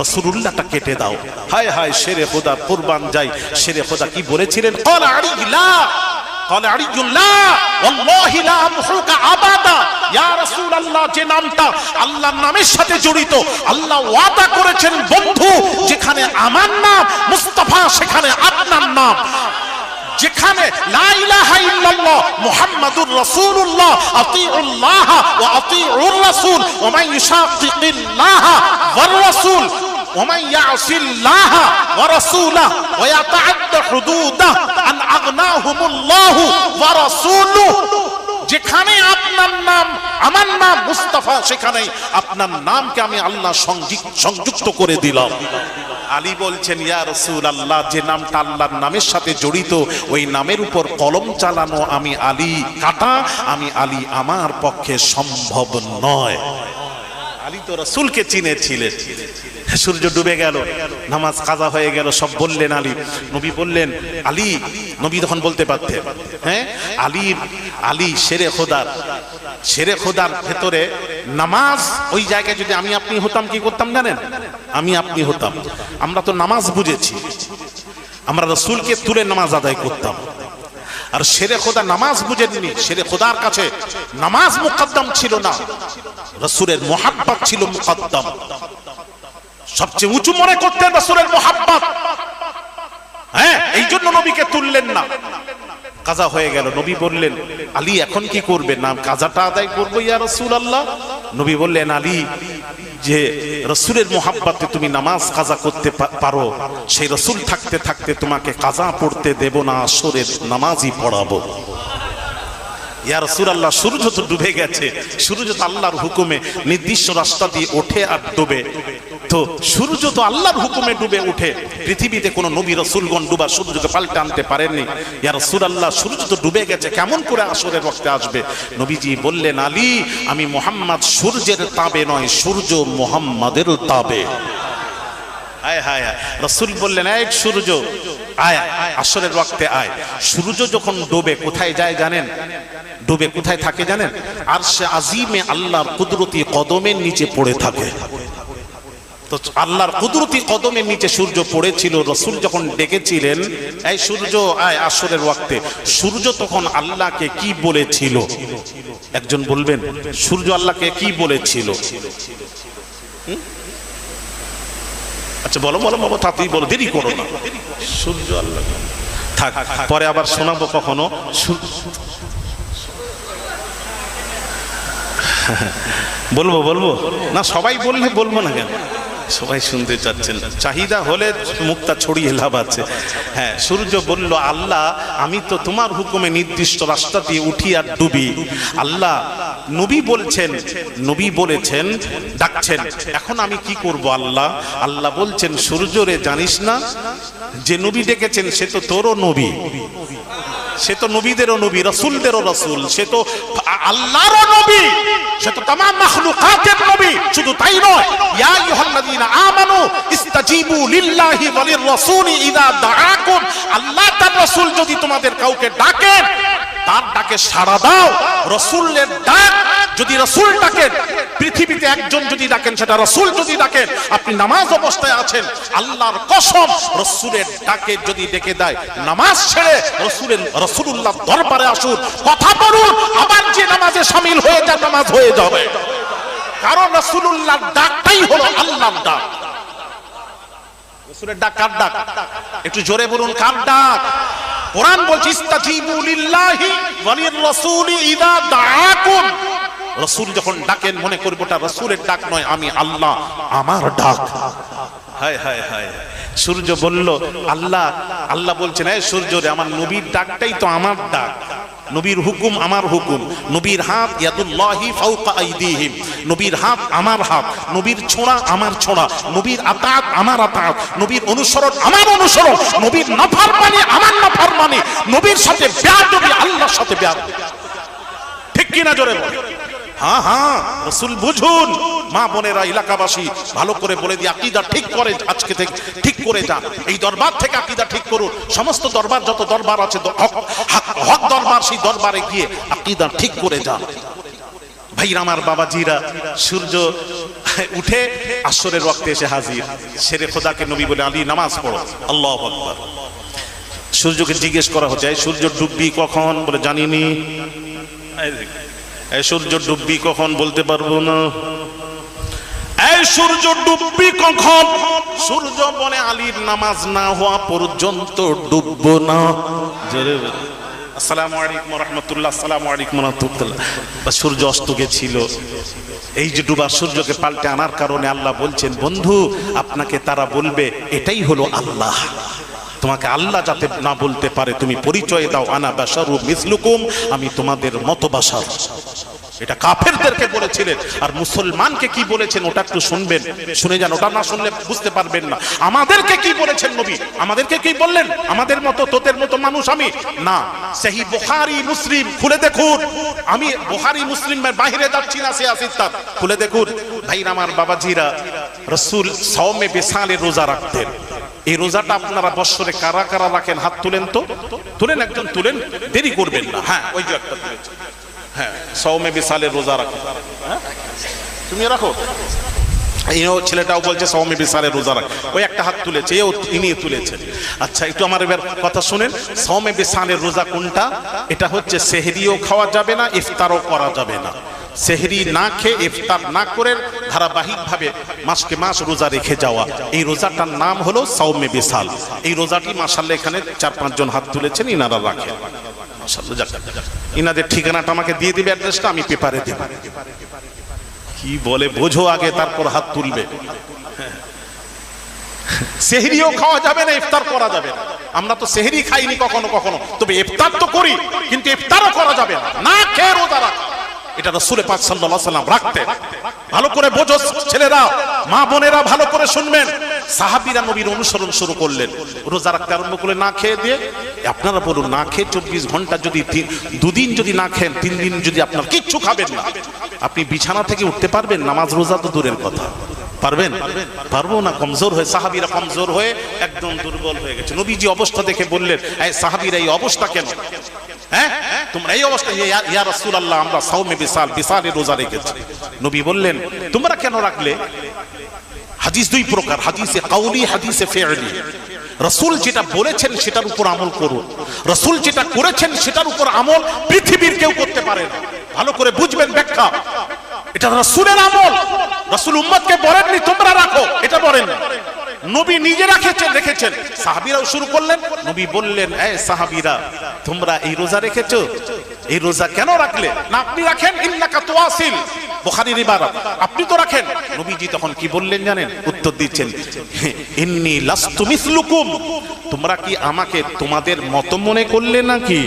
রাসূলুল্লাহটা কেটে দাও। হায় হায়, শেরে খোদা কুরবান যাই। শেরে খোদা কি বলেছিলেন? ক্বালা আলী লা, ক্বালা আলী লা ওয়াল্লাহি লা আমহুকা আবাদা। ইয়া রাসূলুল্লাহ, যে নামটা আল্লাহর নামের সাথে জড়িত, আল্লাহ ওয়াদা করেছেন, বন্ধু যেখানে আমার নাম মুস্তাফা, সেখানে আপনার নাম। যেখানে লা ইলাহা ইল্লাল্লাহ মুহাম্মাদুর রাসূলুল্লাহ, আতিউল্লাহ ওয়া আতিউর রাসূল, ওয়া মান ইউশাকিকিল্লাহ ওয়ার রাসূল, ওয়া মান ইয়াসিল্লাহ ওয়া রাসূলাহু ওয়া ইয়াতাআদ্দা হুদুদাহু আন আগনাহুমুল্লাহ ওয়া রাসূলুহু। যেখানে আপনার নাম, আমার নাম মুস্তাফা, সেখানে আপনার নামকে আমি আল্লাহ সংযুক্ত করে দিলাম। আলী বলছেন, ইয়া রাসূলুল্লাহ, যে নামটা আল্লাহর নামের সাথে জড়িত, ওই নামের উপর কলম চালানো আমি আলী, কাটা আমি আলী, আমার পক্ষে সম্ভব নয়। আলী তো রাসূলকে চিনেছিলেন। সূর্য ডুবে গেল, নামাজ কাজা হয়ে গেল, সব বললেন আলী। নবী বললেন, আলী, নবী তখন বলতে পারতেন, আলী শেরে খোদার ভেতরে নামাজ, ওই জায়গায় যদি আমি আপনি হতাম, কি করতাম জানেন? আমি আপনি হতাম, আমরা তো নামাজ বুঝেছি, আমরা রাসূলকে তুলে নামাজ আদায় করতাম। আর শেরে খোদা নামাজ বুঝেননি, শেরে খোদার কাছে নামাজ মুকদ্দম ছিল না, রাসূলের মুহাব্বত ছিল মুকদ্দম। সবচেয়ে উঁচু মনে করতেন রাসূলের মুহাব্বত। এই জন্য নবীকে তুললেন না। কাজা হয়ে গেল। নবী বললেন, আলী এখন কি করবে? না কাজাটা আদায় করবো ইয়া রাসূলুল্লাহ। নবী বললেন, আলী, যে রাসূলের মুহাব্বতে তুমি নামাজ কাজা করতে পারো, সেই রাসূল থাকতে থাকতে তোমাকে কাজা পড়তে দেব না, আসরের নামাজই পড়াবো। ইয়া রাসূলুল্লাহ সূর্য তো ডুবে গেছে, সূর্য তো আল্লাহর হুকুমে নির্দিষ্ট রাস্তা দিয়ে ওঠে আর ডুবে, তো সূর্য তো আল্লাহর হুকুমে ডুবে উঠে, পৃথিবীতে কোনো নবী রাসূলগণ ডুবা সূর্যকে পাল্টে আনতে পারেননি। ইয়া রাসূলুল্লাহ সূর্য তো ডুবে গেছে, কেমন করে আসরের ওয়াক্তে আসবে? নবীজি বললেন, আলী আমি মুহাম্মদ সূর্যের তাবে নয়, সূর্য মুহাম্মাদের তাবে। হায় হায় হায়, রাসূল বললেন, এই সূর্য আয়, আসরের ওয়াক্তে আয়। সূর্য যখন ডুবে কোথায় যায় জানেন? ডুবে কোথায় থাকে জানেন? আরশে আজিমে আল্লাহর কুদরতি কদমের নিচে পড়ে থাকে। তো আল্লাহর কুদরতি কদমের নিচে সূর্য পড়েছিল। রাসূল যখন ডেকেছিলেন, এই সূর্য আয় আসরের ওয়াক্তে, সূর্য তখন আল্লাহকে কি বলেছিল? একজন বলবেন সূর্য আল্লাহকে কি বলেছিল? আচ্ছা বলো বলো বাবা, তাতেই বলো, দেরি করো না। সূর্য আল্লাহ থাক, পরে আবার শোনাবো কখনো। বলবো বলবো না, সবাই বললে বলবো না কেন? সবাই শুনতে চাচ্ছেন, চাহিদা হলে মুক্তা ছড়িয়ে লাভ আছে। হ্যাঁ, সূর্য বলল, আল্লাহ আমি তো তোমার হুকুমে নির্দিষ্ট রাস্তা দিয়ে উঠি আর ডুবি। আল্লাহ নবী বলছেন, নবী বলেছেন, ডাকছেন, এখন আমি কি করব আল্লাহ? আল্লাহ বলছেন, সূর্য রে জানিস না যে নবী ডেকেছেন সে তো তোরও নবী, সে তো নবীদেরও নবী, রাসূলদেরও রাসূল, সে তো আল্লাহরও নবী, সে তো तमाम মাখলুকাতের নবী। শুধু তাই নয়, ইয়া আইয়ুহাল্লাযীনা আমানু ইস্তাজিবু লিল্লাহি ওয়া লির-রাসূলি ইযা দাআকুম, আল্লাহ তার রাসূল যদি তোমাদের কাউকে ডাকেন, তার ডাকে সাড়া দাও। রাসূলের ডাক যদি রাসূল ডাকেন, পৃথিবীতে একজন যদি ডাকেন, সেটা রাসূল যদি ডাকেন, আপনি নামাজ অবস্থায় আছেন, আল্লাহর কসম রাসূলের ডাকে যদি ডেকে দেয়, নামাজ ছেড়ে রাসূলুল্লাহ দরবারে আসুন, কথা বলুন, আবার যে নামাজে শামিল হয়ে যায় নামাজ হয়ে যাবে। কারণ রাসূলুল্লাহর ডাকটাই হলো আল্লাহর ডাক। রাসূলের ডাক কার ডাক? একটু জোরে বলুন, কার ডাক? কোরআন বলছে, ইস্তাজিবু লিল্লাহি ওয়া লির-রাসূলি ইযা দাআকুম। রাসূল যখন ডাকেন মনে করব ওটা রাসূলের ডাক নয়, আমি আল্লাহ, আমার ডাক। হায় হায় হায়, সূর্য বলল, আল্লাহ, আল্লাহ বলছেন, এই সূর্য রে, আমার নবীর ডাকটাই তো আমার ডাক, নবীর হুকুম আমার হুকুম, নবীর হাত ইয়াদুল্লাহি ফাওকা আইদিহিম, নবীর হাত আমার হাত, নবীর ছোঁড়া আমার ছোঁড়া, নবীর আতাত আমার আতাত, নবীর অনুসরণ আমার অনুসরণ, নবীর নাফরমানি আমার নাফরমানি, নবীর সাথে বেয়াদবি আল্লাহর সাথে বেয়াদবি। ঠিক কিনা জোরে বল? হ্যাঁ হ্যাঁ, রাসূল বুঝুন। মা বোনেরা, এলাকাবাসী ভালো করে বলে দিয়ে আকীদা ঠিক করে, আজকে থেকে ঠিক করে যান। এই দরবার থেকে আকীদা ঠিক করুন। সমস্ত দরবার, যত দরবার আছে হক দরবার, সেই দরবারে গিয়ে আকীদা ঠিক করে যান। ভাইরা আমার, বাবাজিরা, সূর্য উঠে আসরের ওয়াক্তে এসে হাজির। শেরে খোদাকে নবী বলে, আলী নামাজ পড়ো। আল্লাহু আকবার। সূর্যকে জিজ্ঞেস করা হচ্ছে, এই সূর্য ডুববি কখন? বলে জানিনি। এই সূর্য ডুববি কখন? বলতে পারবো না। এই সূর্য ডুববি কখন? সূর্য বলে, আলীর নামাজ না হওয়া পর্যন্ত ডুববো না। জোরে বলে আসসালামু আলাইকুম ওয়া রাহমাতুল্লাহ, আসসালামু আলাইকুম ওয়া রাহমাতুল্লাহ। সূর্য অস্ত গেছিল। এই যে ডুবা সূর্যকে পাল্টে আনার কারণে আল্লাহ বলছেন, বন্ধু আপনাকে তারা বলবে এটাই হলো আল্লাহ। তোমাকে আল্লাহ যাতে না বলতে পারে, তুমি পরিচয় দাও, আনা বাশারু মিসলুকুম, আমি তোমাদের মতো বাশার। এটা কাফেরদেরকে বলেছিলেন। আর মুসলমানকে কি বলেছেন ওটা একটু শুনবেন, শুনে যান, ওটা না শুনলে বুঝতে পারবেন না। আমাদেরকে কি বলেছেন নবী? আমাদেরকে কি বললেন? আমাদের মতো তোদের মতো মানুষ আমি না। সহি বুখারী মুসলিম খুলে দেখুন। আমি বুখারী মুসলিমের বাইরে যাচ্ছি না, সে আসিত খুলে দেখুন। ভাইরা আমার, বাবাজিরা, রাসূল সাওমে বিসালের রোজা রাখতেন। এই রোজাটা আপনারা বৎসরে কারা কারা রাখেন? হাত তুলেন তো, তুলেন, একজন তুলেন, দেরি করবেন না। হ্যাঁ, ওই যে একটা তুলেছে। হ্যাঁ, সাওমে বিসালের রোজা রাখো। হ্যাঁ, তুমি রাখো। এই ছেলেটাও বলছে সাওমে বিসালের রোজা রাখ। ওই একটা হাত তুলেছে, এও ইনি তুলেছেন। আচ্ছা, একটু আমার এবার কথা শুনেন। সাওমে বিসালের রোজা কোনটা? এটা হচ্ছে সেহরিও খাওয়া যাবে না, ইফতারও করা যাবে না। সেহরি না খেয়ে, ইফতার না করে ধারাবাহিকভাবে মাসকে মাস রোজা রেখে যাওয়া, এই রোজাটার নাম হলো সাওমে বিসাল। এই রোজাটি মাশাআল্লাহ এখানে 4-5 জন হাত তুলেছেন, ইনারা রাখেন। ইনাদের ঠিকানাটা আমাকে দিয়ে দিবে, অ্যাড্রেসটা আমি পেপারে দেব। কি বলে বোঝো আগে, তারপর হাত তুলবে। সেহরিও খাওয়া যাবে না, ইফতার করা যাবে না। আমরা তো সেহরি খাইনি কখনো কখনো, তবে ইফতার তো করি, কিন্তু ইফতারও করা যাবে না, না খেয়ে রোজা রাখা। এটা রাসূল পাক সাল্লাল্লাহু আলাইহি ওয়াসাল্লাম রাখতেন। ভালো করে বোঝো ছেলেরা, মা বোনেরা, ভালো করে শুনবেন। সাহাবীরা নবীর অনুসরণ শুরু করলেন, রোজা রাখতে আরম্ভ করলেন না খেয়ে দিয়ে। আপনারা বলুন, না খেয়ে 24 ঘন্টা যদি দুদিন যদি না খেন, 3 দিন যদি আপনার কিচ্ছু খাবেন না, আপনি বিছানা থেকে উঠতে পারবেন? নামাজ রোজা তো দূরের কথা, পারবেন? পারবো না। কমজোর হয়ে, সাহাবীরা কমজোর হয়ে একদম দুর্বল হয়ে গেছে। নবীজি অবস্থা দেখে বললেন, এই সাহাবীরা এই অবস্থা কেন? হ্যাঁ, তোমরা এই অবস্থা, ইয়া রাসূলুল্লাহ, আমরা সাওমে বিসালে রোজা রেখেছি। নবী বললেন, তোমরা কেন রাখলে? হাদিস দুই প্রকার, হাদিসে কাউলি, হাদিসে ফি'লি। রাসূল যেটা বলেছেন সেটার উপর আমল করুন, রাসূল যেটা করেছেন সেটার উপর আমল পৃথিবীর কেউ করতে পারে না। ভালো করে বুঝবেন ব্যাখ্যা, এটা রাসূলের আমল। রাসূল উম্মতকে বলেননি তোমরা রাখো, এটা বলেন না, নবী নিজে রেখেছেন। সাহাবীরাও শুরু করলেন। নবী বললেন, এই সাহাবীরা, তোমরা এই রোজা রেখেছো, এই রোজা কেন রাখলে? না আপনি রাখেন, ইন্নাকা তুয়াসিল, বুখারীর ইবারত, আপনি তো রাখেন। নবীজি তখন কি বললেন জানেন? উত্তর দিচ্ছেন, ইন্নী লাস্তু মিসলুকুম, তোমরা কি আমাকে তোমাদের মত মনে করলে নাকি?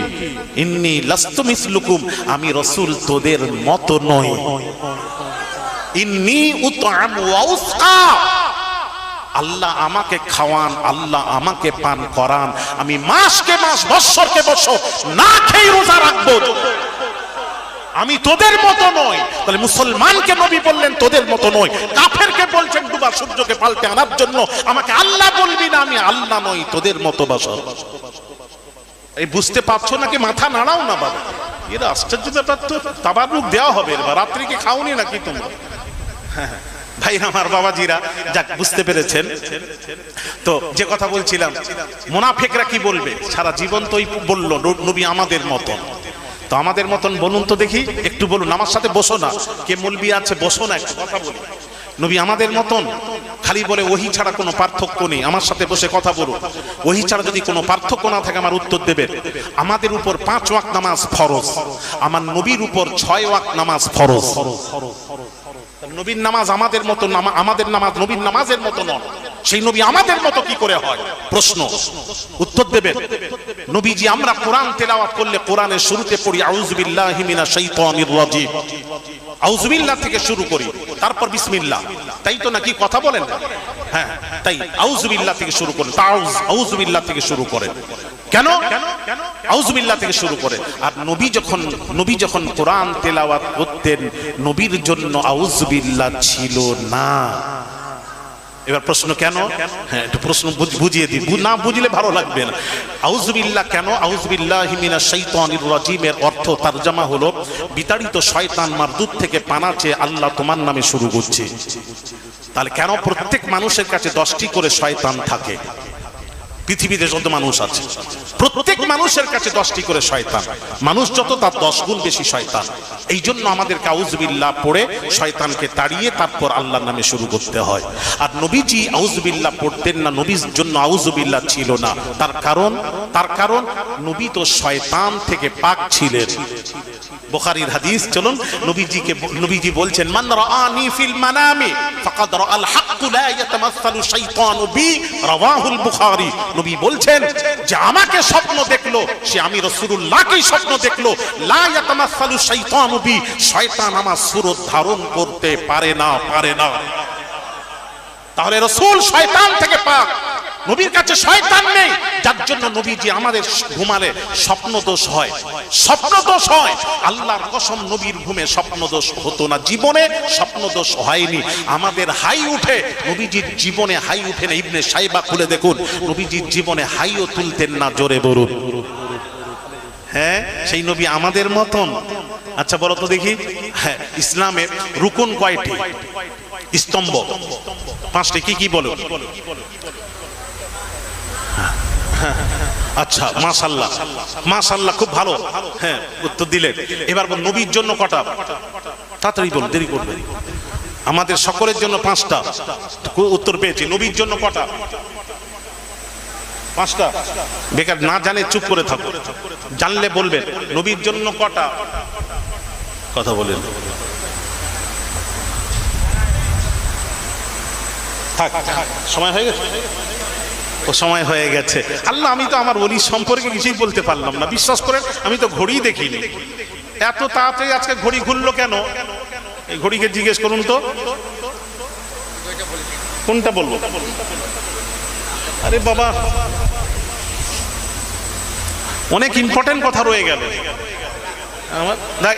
ইন্নী লাস্তু মিসলুকুম, আমি রাসূল তোদের মত নই। ইন্নী উতআম ওয়া উসকা, আল্লাহ আমাকে খাওয়ান, আল্লাহ আমাকে পান করান, আমি মাসকে মাস, বৎসরকে বৎসর না খেয়ে রোজা রাখবো, আমি তোদের মতো নই। তাহলে মুসলমানকে নবী বললেন তোদের মতো নই, কাফেরকে বলছেন ডুবা সূর্যকে পাল্টে আনার জন্য, আমাকে আল্লাহ বলবি না, আমি আল্লাহ নই, তোদের মতো বসর। এই বুঝতে পারছো নাকি? মাথা নাড়াও না বাবা, এরা আশ্চর্য ব্যাপার তো। তাবারুক দেওয়া হবে, রাত্রি কি খাওনি নাকি তোমরা? হ্যাঁ ভাই আমার বাবাজিরা, যাক বুঝতে পেরেছেন তো। যে কথা বলছিলাম, মুনাফিকরা কি বলবে? সারা জীবন তো বললো নবী আমাদের মতন। তো আমাদের মতন বলুন তো দেখি, একটু বলুন, আমার সাথে বসো না, কে মুলবি আছে বসো না, একটু কথা বলি। নবী আমাদের মতন, খালি বলে ওহী ছাড়া কোনো পার্থক্য নেই, আমার সাথে বসে কথা বলুন। ওহী ছাড়া যদি কোনো পার্থক্য না থাকে আমার উত্তর দেবেন। আমাদের উপর 5 ওয়াক্ত নামাজ ফরজ, আমার নবীর উপর 6 ওয়াক্ত নামাজ ফরজ। নবীর নামাজ আমাদের মতো, আমাদের নামাজ নবীর নামাজের মতো নয়। সেই নবী আমাদের মতো কি করে হয়? প্রশ্ন, উত্তর দেবেন। নবীজি, আমরা কোরআন তেলাওয়াত করলে কোরআনের শুরুতে পড়ি আউযু বিল্লাহি মিনাশ শাইতানির রাজিম, আউযু বিল্লাহ থেকে শুরু করি, তারপর বিসমিল্লাহ, তাই তো নাকি? কথা বলেন। হ্যাঁ, তাই আউযু বিল্লাহ থেকে শুরু করেন, আউযু বিল্লাহ থেকে শুরু করেন। কেন আউযু বিল্লাহ থেকে শুরু করে? আর নবী যখন কোরআন তেলাওয়াত করতেন, নবীর জন্য আউযু বিল্লাহ ছিল না। এবার প্রশ্ন কেন? হ্যাঁ, একটু প্রশ্ন বুঝিয়ে দিই, না বুঝলে ভালো লাগবে না। আউযু বিল্লাহ কেন? আউযু বিল্লাহি মিনাশ শাইতানির রাজিমের অর্থ তরজমা হলো, বিতাড়িত শয়তান মারদুদ থেকে পানা চেয়ে আল্লাহ তোমার নামে শুরু করছে। তাহলে কেন প্রত্যেক মানুষের কাছে 10টি করে শয়তান থাকে? পৃথিবীতে যত মানুষ আছে, প্রত্যেক মানুষের কাছে 10টি করে শয়তান। মানুষ যত, তার 10 গুণ বেশি শয়তান। এই জন্য আমাদেরকে আউযু বিল্লাহ পড়ে শয়তানকে তাড়িয়ে তারপর আল্লাহর নামে শুরু করতে হয়। আর নবীজি আউযু বিল্লাহ পড়তেন না, নবীর জন্য আউযু বিল্লাহ ছিল না। তার কারণ নবী তো শয়তান থেকে পাক ছিলেন। বুখারীর হাদিস, চলুন নবীজি বলছেন, মান রাআনি ফিল মানামি ফাকাদ রাআল হাক্কু লা ইয়াতামাসসালু শাইতানু বি, রাওয়াহুল বুখারী। নবী বলছেন যে আমাকে স্বপ্ন দেখলো, সে আমি রাসূলুল্লাহকেই স্বপ্ন দেখলো। লা ইয়াতামাসসালু শাইতানু বি, শয়তান আমার সুরত ধারণ করতে পারে না। তাহলে রাসূল শয়তান থেকে পাক, নবীর কাছে শয়তান নেই। যার জন্য নবীজি আমাদের ঘুমালে স্বপ্ন দোষ হয়। আল্লাহর কসম, নবীর ঘুমে স্বপ্ন দোষ হতো না, জীবনে স্বপ্ন দোষ হয়নি। আমাদের হাই উঠে, নবীজির জীবনে হাই উঠে না। ইবনে সাইবা খুলে দেখুন, নবীজির জীবনে হাইও তুলতেন না। জোরে বলুন। হ্যাঁ, সেই নবী আমাদের মতন। আচ্ছা বলো তো দেখি, হ্যাঁ, ইসলামের রুকুন কয়টি? স্তম্ভ 5টি। কি বলো? আচ্ছা, মাশাআল্লাহ, খুব ভালো। হ্যাঁ, উত্তর দিলেন। এবার নবীর জন্য কটা? তাড়াতাড়ি বলুন, দেরি করবেন। আমাদের সকলের জন্য 5টা উত্তর পেয়েছি। নবীর জন্য কটা? 5টা। বেকার না জানে চুপ করে থাকো, জানলে বলবেন। নবীর জন্য কটা? কথা বলেন। থাক, সময় হয়ে গেছে, ও সময় হয়ে গেছে। আল্লাহ, আমি তো আমার ওলি সম্পর্কে কিছুই বলতে পারলাম না, বিশ্বাস করেন আমি তো ঘড়ি দেখিনি, এত তাড়াতাড়ি আজকে ঘড়ি ঘুরলো কেন? এই ঘড়িকে জিজ্ঞেস করুন তো, কোনটা বলবো? আরে বাবা, অনেক ইম্পর্টেন্ট কথা রয়ে গেল।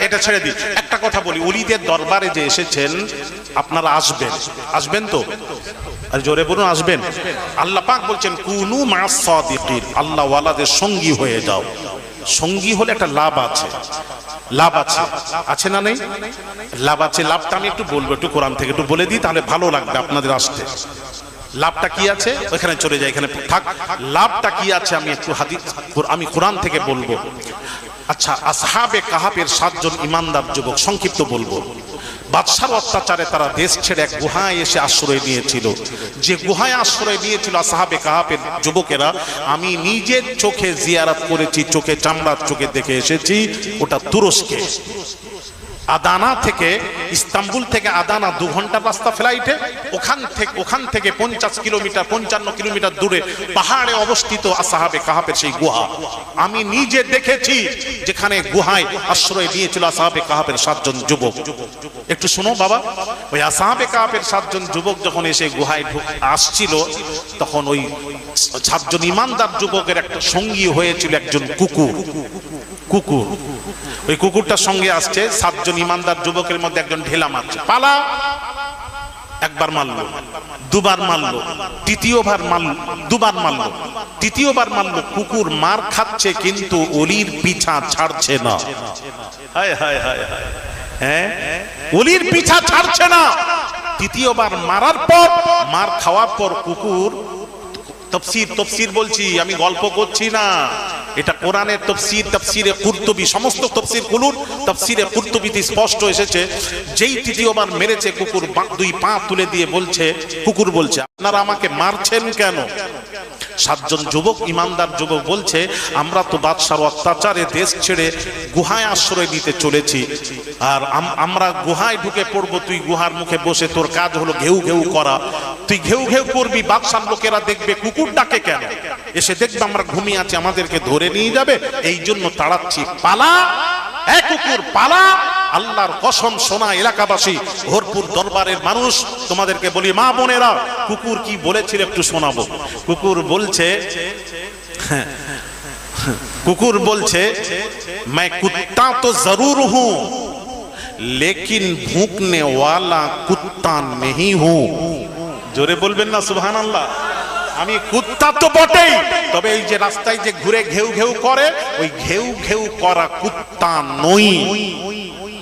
এটা ছেড়ে দিই, একটা কথা বলি, ওলিদের দরবারে যে এসেছেন আপনারা আসবেন, আসবেন তো? আর জোরে বলুন, আসবেন। আল্লাহ পাক বলছেন কুনু মা'আস সাদিকিন, আল্লাহ ওয়ালাদের সঙ্গী হয়ে যাও। সঙ্গী হলে একটা লাভ আছে, লাভ আছে, আছে না নেই? লাভ আছে, লাভটা আমি একটু বলবো, একটু কোরআন থেকে একটু বলে দিই, তাহলে ভালো লাগবে আপনাদের আসতে। লাভটা কি আছে ওখানে চলে যায়, এখানে থাক। লাভটা কি আছে আমি একটু হাদিস, আমি কোরআন থেকে বলবো। আচ্ছা, আসহাবে কাহাফের 7 জন ইমানদার যুবক, সংক্ষিপ্ত বলবো। বাদশার অত্যাচারে তারা দেশ ছেড়ে এক গুহায় এসে আশ্রয় নিয়েছিল। যে গুহায় আশ্রয় নিয়েছিল আসহাবে কাহাফের যুবকেরা, আমি নিজের চোখে জিয়ারত করেছি, চোখে চামড়ার চোখে দেখে এসেছি। ওটা তুরস্কে, আদানা থেকে, ইস্তাম্বুল থেকে আদানা 2 ঘন্টার রাস্তা ফ্লাইটে। ওখান থেকে 50 কিলোমিটার 55 কিলোমিটার দূরে পাহাড়ে অবস্থিত আসহাবে কাহাফের সেই গুহা। আমি নিজে দেখেছি যেখানে গুহায় আশ্রয় নিয়েছিল আসহাবে কাহাফের 7 জন যুবক। একটু শোনো বাবা, ওই আসহাবে কাহাফের 7 জন যুবক যখন এসে গুহায় আসছিল, তখন ওই 7 জন ইমানদার যুবকের একটা সঙ্গী হয়েছিল একজন কুকুর। কুকুর, ওই কুকুরটার সঙ্গে আসছে 7 জন ইমানদার যুবকের মধ্যে একজন ঢেলা মারছে, পালা। একবার মারলো, দুবার মারলো, তৃতীয়বার মারলো, দুবার মারলো, তৃতীয়বার মারলো। কুকুর মার খাচ্ছে কিন্তু ওলির পিছা ছাড়ছে না। হায় হায় হায় হায়, হ্যাঁ, ওলির পিছা ছাড়ছে না। তৃতীয়বার মারার পর, মার খাওয়ার পর কুকুর, তফসির বলছি, আমি গল্প করছি না, এটা কোরআনের তফসির, তাফসিরে কুরতুবী, সমস্ত তফসির কুলুর তাফসিরে কুরতুবীতে স্পষ্ট এসেছে। যেই তৃতীয়বার মেরেছে, কুকুর 2 পা তুলে দিয়ে বলছে, কুকুর বলছে, আপনারা আমাকে মারছেন কেন? 7 জন যুবক, ইমানদার যুবক বলছে, আমরা তো বাদশার অত্যাচারে দেশ ছেড়ে গুহায় আশ্রয় নিতে চলেছি, আর আমরা গুহায় ঢুকে পড়বো। তুই গুহার মুখে বসে, তোর কাজ হলো ঘেউ ঘেউ করা, তুই ঘেউ ঘেউ করবি। বাদশার লোকেরা দেখবে কুকুর ডাকে কেন, এসে দেখবে আমরা ঘুমিয়ে আছি, আমাদেরকে ধরে নিয়ে যাবে, এই জন্য তাড়াচ্ছি, পালা, এক কুকুর পালা। আল্লাহর কসম, সোনা এলাকাবাসী, ভরপুর দরবারের মানুষ, তোমাদেরকে বলি মা বোনেরা, কুকুর কি বলেছিল একটু শোনাবো। কুকুর বলছে मैं कुत्ता तो जरूर हूं लेकिन भूखने वाला कुत्ता नहीं हूं। জোরে বলবেন না সুবহানাল্লাহ। আমি কুত্তা তো বটেই, তবে এই যে রাস্তায় যে ঘুরে ঘেউ ঘেউ করে, ওই ঘেউ ঘেউ করা কুত্তা নই।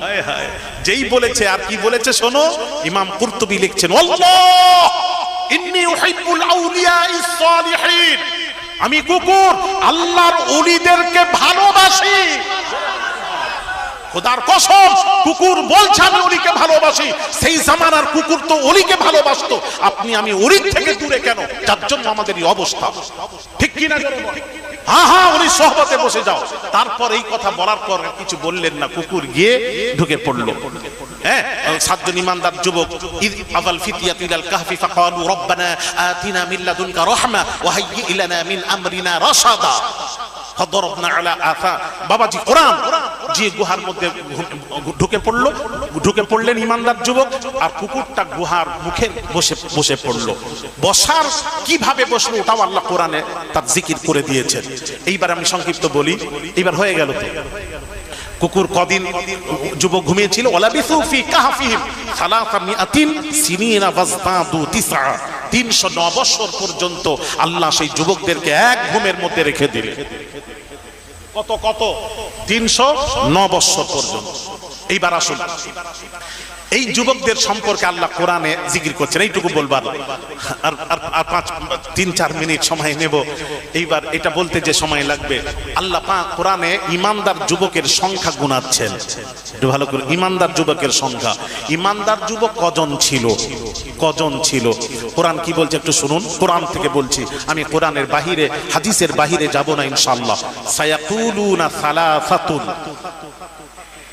হায় হায়, যেই বলেছে, আর কি বলেছে শোনো, ইমাম কুরতুবী লিখছেন, আল্লাহ ইন্নী উহিব্বুল আউলিয়াইস সালিহিন, আমি কুকুর আল্লাহর ওলিদেরকে ভালোবাসি। খোদার কসম, কুকুর বলছে আমি ওলিকে ভালোবাসি। সেই জামানার কুকুর তো ওলিকে ভালোবাসতো, আপনি আমি ওলির থেকে দূরে কেন? যার জন্য আমাদের এই অবস্থা, ঠিক কিনা? হ্যাঁ হ্যাঁ, ওলি সোহবতে বসে যাও। তারপর এই কথা বলার পর কিছু বললেন না, কুকুর গিয়ে ঢুকে পড়লো। হ্যাঁ, 7 জন ইমানদার যুবক, আযাল ফিতিয়াতু ইলাল কাহফি ফাকালু রব্বানা আতিনা মিন লাদুনকা রাহমা ওয়া হাইয়্যি লানা মিন আমরিনা রাশাদা ফাদরাবনা আলা আথা। বাবাজি কোরআন, যে গুহার মধ্যে ঢুকে পড়লেন ইমানদার যুবক, আর কুকুরটা গুহার মুখে বসে পড়লো। বসার কিভাবে বসলো ওটাও আল্লাহ কোরআনে তার জিকির করে দিয়েছেন। এইবার আমি সংক্ষিপ্ত বলি, এইবার হয়ে গেল তো। কুকুর কদিন যুবক ঘুমিয়েছিল, ওয়ালাবিসু ফি কাহফিহিম 300 সিনিনা ওয়াজদাদু 9, 309 বছর পর্যন্ত আল্লাহ সেই যুবকদেরকে এক ঘুমের মধ্যে রেখে দিলেন। কত কত 309 বছর পর্যন্ত। এইবার আসুন, এই যুবকদের সম্পর্কে আল্লাহ কোরআনে জিকির করছেন, এইটুকু বলবার, আর 3-4 মিনিট সময় নেব। এইবার এটা বলতে যে সময় লাগবে, আল্লাহ পাক কোরআনে ইমানদার যুবকের সংখ্যা গুনাচ্ছেন। একটু ভালো করে, ইমানদার যুবকের সংখ্যা, ইমানদার যুবক কজন ছিল, কজন ছিল? কোরআন কি বলছে একটু শুনুন, কোরআন থেকে বলছি, আমি কোরআনের বাহিরে, হাদিসের বাহিরে যাব না ইনশাআল্লাহ। সায়াকুলুনা সালাসাতুন,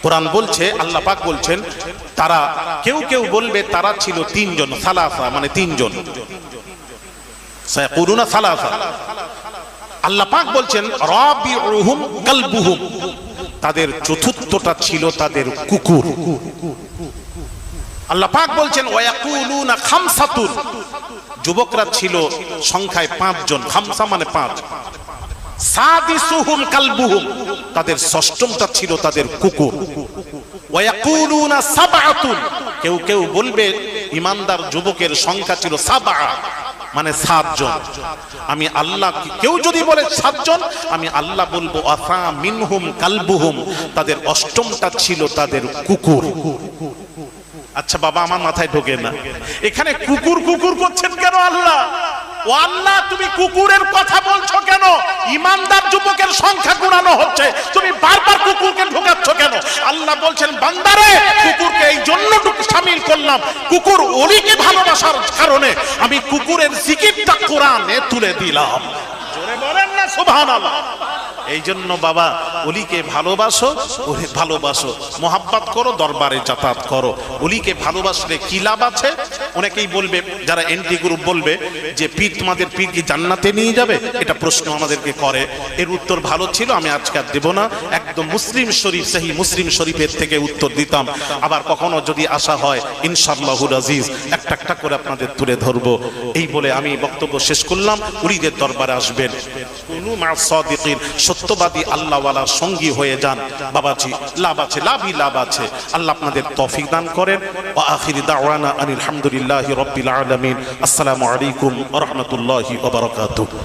কোরআন বলছে, আল্লাহ পাক বলছেন, তারা কেউ কেউ বলবে তারা ছিল তিনজন, সালাসা মানে তিনজন, সায়াকুলুনা সালাসা। আল্লাহ পাক বলছেন রাবিউহুম কালবুহুম, তাদের চতুর্থটা ছিল তাদের কুকুর। আল্লাহ পাক বলছেন ওয়ায়াকুলুনা খামসাতুন, যুবকরা ছিল সংখ্যায় 5 জন, খামসা মানে 5। সাদিসুহুম কালবুহুম, তাদের ষষ্ঠমটা ছিল তাদের কুকুর। ওয়ায়াকুলুনা সাবআতুন, কেউ কেউ বলবে ইমানদার যুবকের সংখ্যা ছিল 7 মানে 7 জন। আমি আল্লাহ, কেউ যদি বলে 7 জন, আমি আল্লাহ বলবো আফা মিনহুম কালবুহুম, তাদের অষ্টমটা ছিল তাদের কুকুর। আচ্ছা বাবা, আমার মাথায় ঢোকে না, এখানে কুকুর কুকুর করছেন কেন আল্লাহ? ও আল্লাহ, তুমি কুকুরের কথা বলছো কেন? ইমানদার যুবকের সংখ্যা গুণানো হচ্ছে, তুমি বারবার কুকুরকে ঢোকাচ্ছ কেন? আল্লাহ বলছেন বান্দারে, কুকুরকে এই জন্য শামিল করলাম, কুকুর ওলিকে ভালোবাসার কারণে আমি কুকুরের জিকিরটা কোরআনে তুলে দিলাম। জোরে বলেন না সুবহানাল্লাহ। এই জন্য বাবা, ওলিকে ভালোবাসো, ওরে ভালোবাসো, মোহাব্বত করো, দরবারে যাতায়াত করো। ওলিকে ভালোবাসলে কি লাভ আছে? অনেকেই বলবে, যারা এন্টি গ্রুপ বলবে যে পীর, তোমাদের পীর কি জান্নাতে নিয়ে যাবে? এটা প্রশ্ন আমাদেরকে করে। এর উত্তর ভালো ছিল, আমি আজকে আর দেব না, একদম মুসলিম শরীফ, সহি মুসলিম শরীফের থেকে উত্তর দিতাম। আবার কখনো যদি আশা হয় ইনশাআল্লাহুল আজিজ একটা একটা করে আপনাদের তুলে ধরবো। এই বলে আমি বক্তব্য শেষ করলাম। ওলিদের দরবারে আসবেন, কুনু মা'আস সাদিকিন, সত্যবাদী আল্লাহওয়ালার সঙ্গী হয়ে যান। বাবাজি, লাভ আছে, লাভই লাভ আছে। আল্লাহ আপনাদের তৌফিক দান করেন। ওয়া আখিরি দাওয়ানা আনিল হামদুলিল্লাহি রাব্বিল আলামিন। আসসালামু আলাইকুম ওয়া রাহমাতুল্লাহি ওয়া বারাকাতুহু।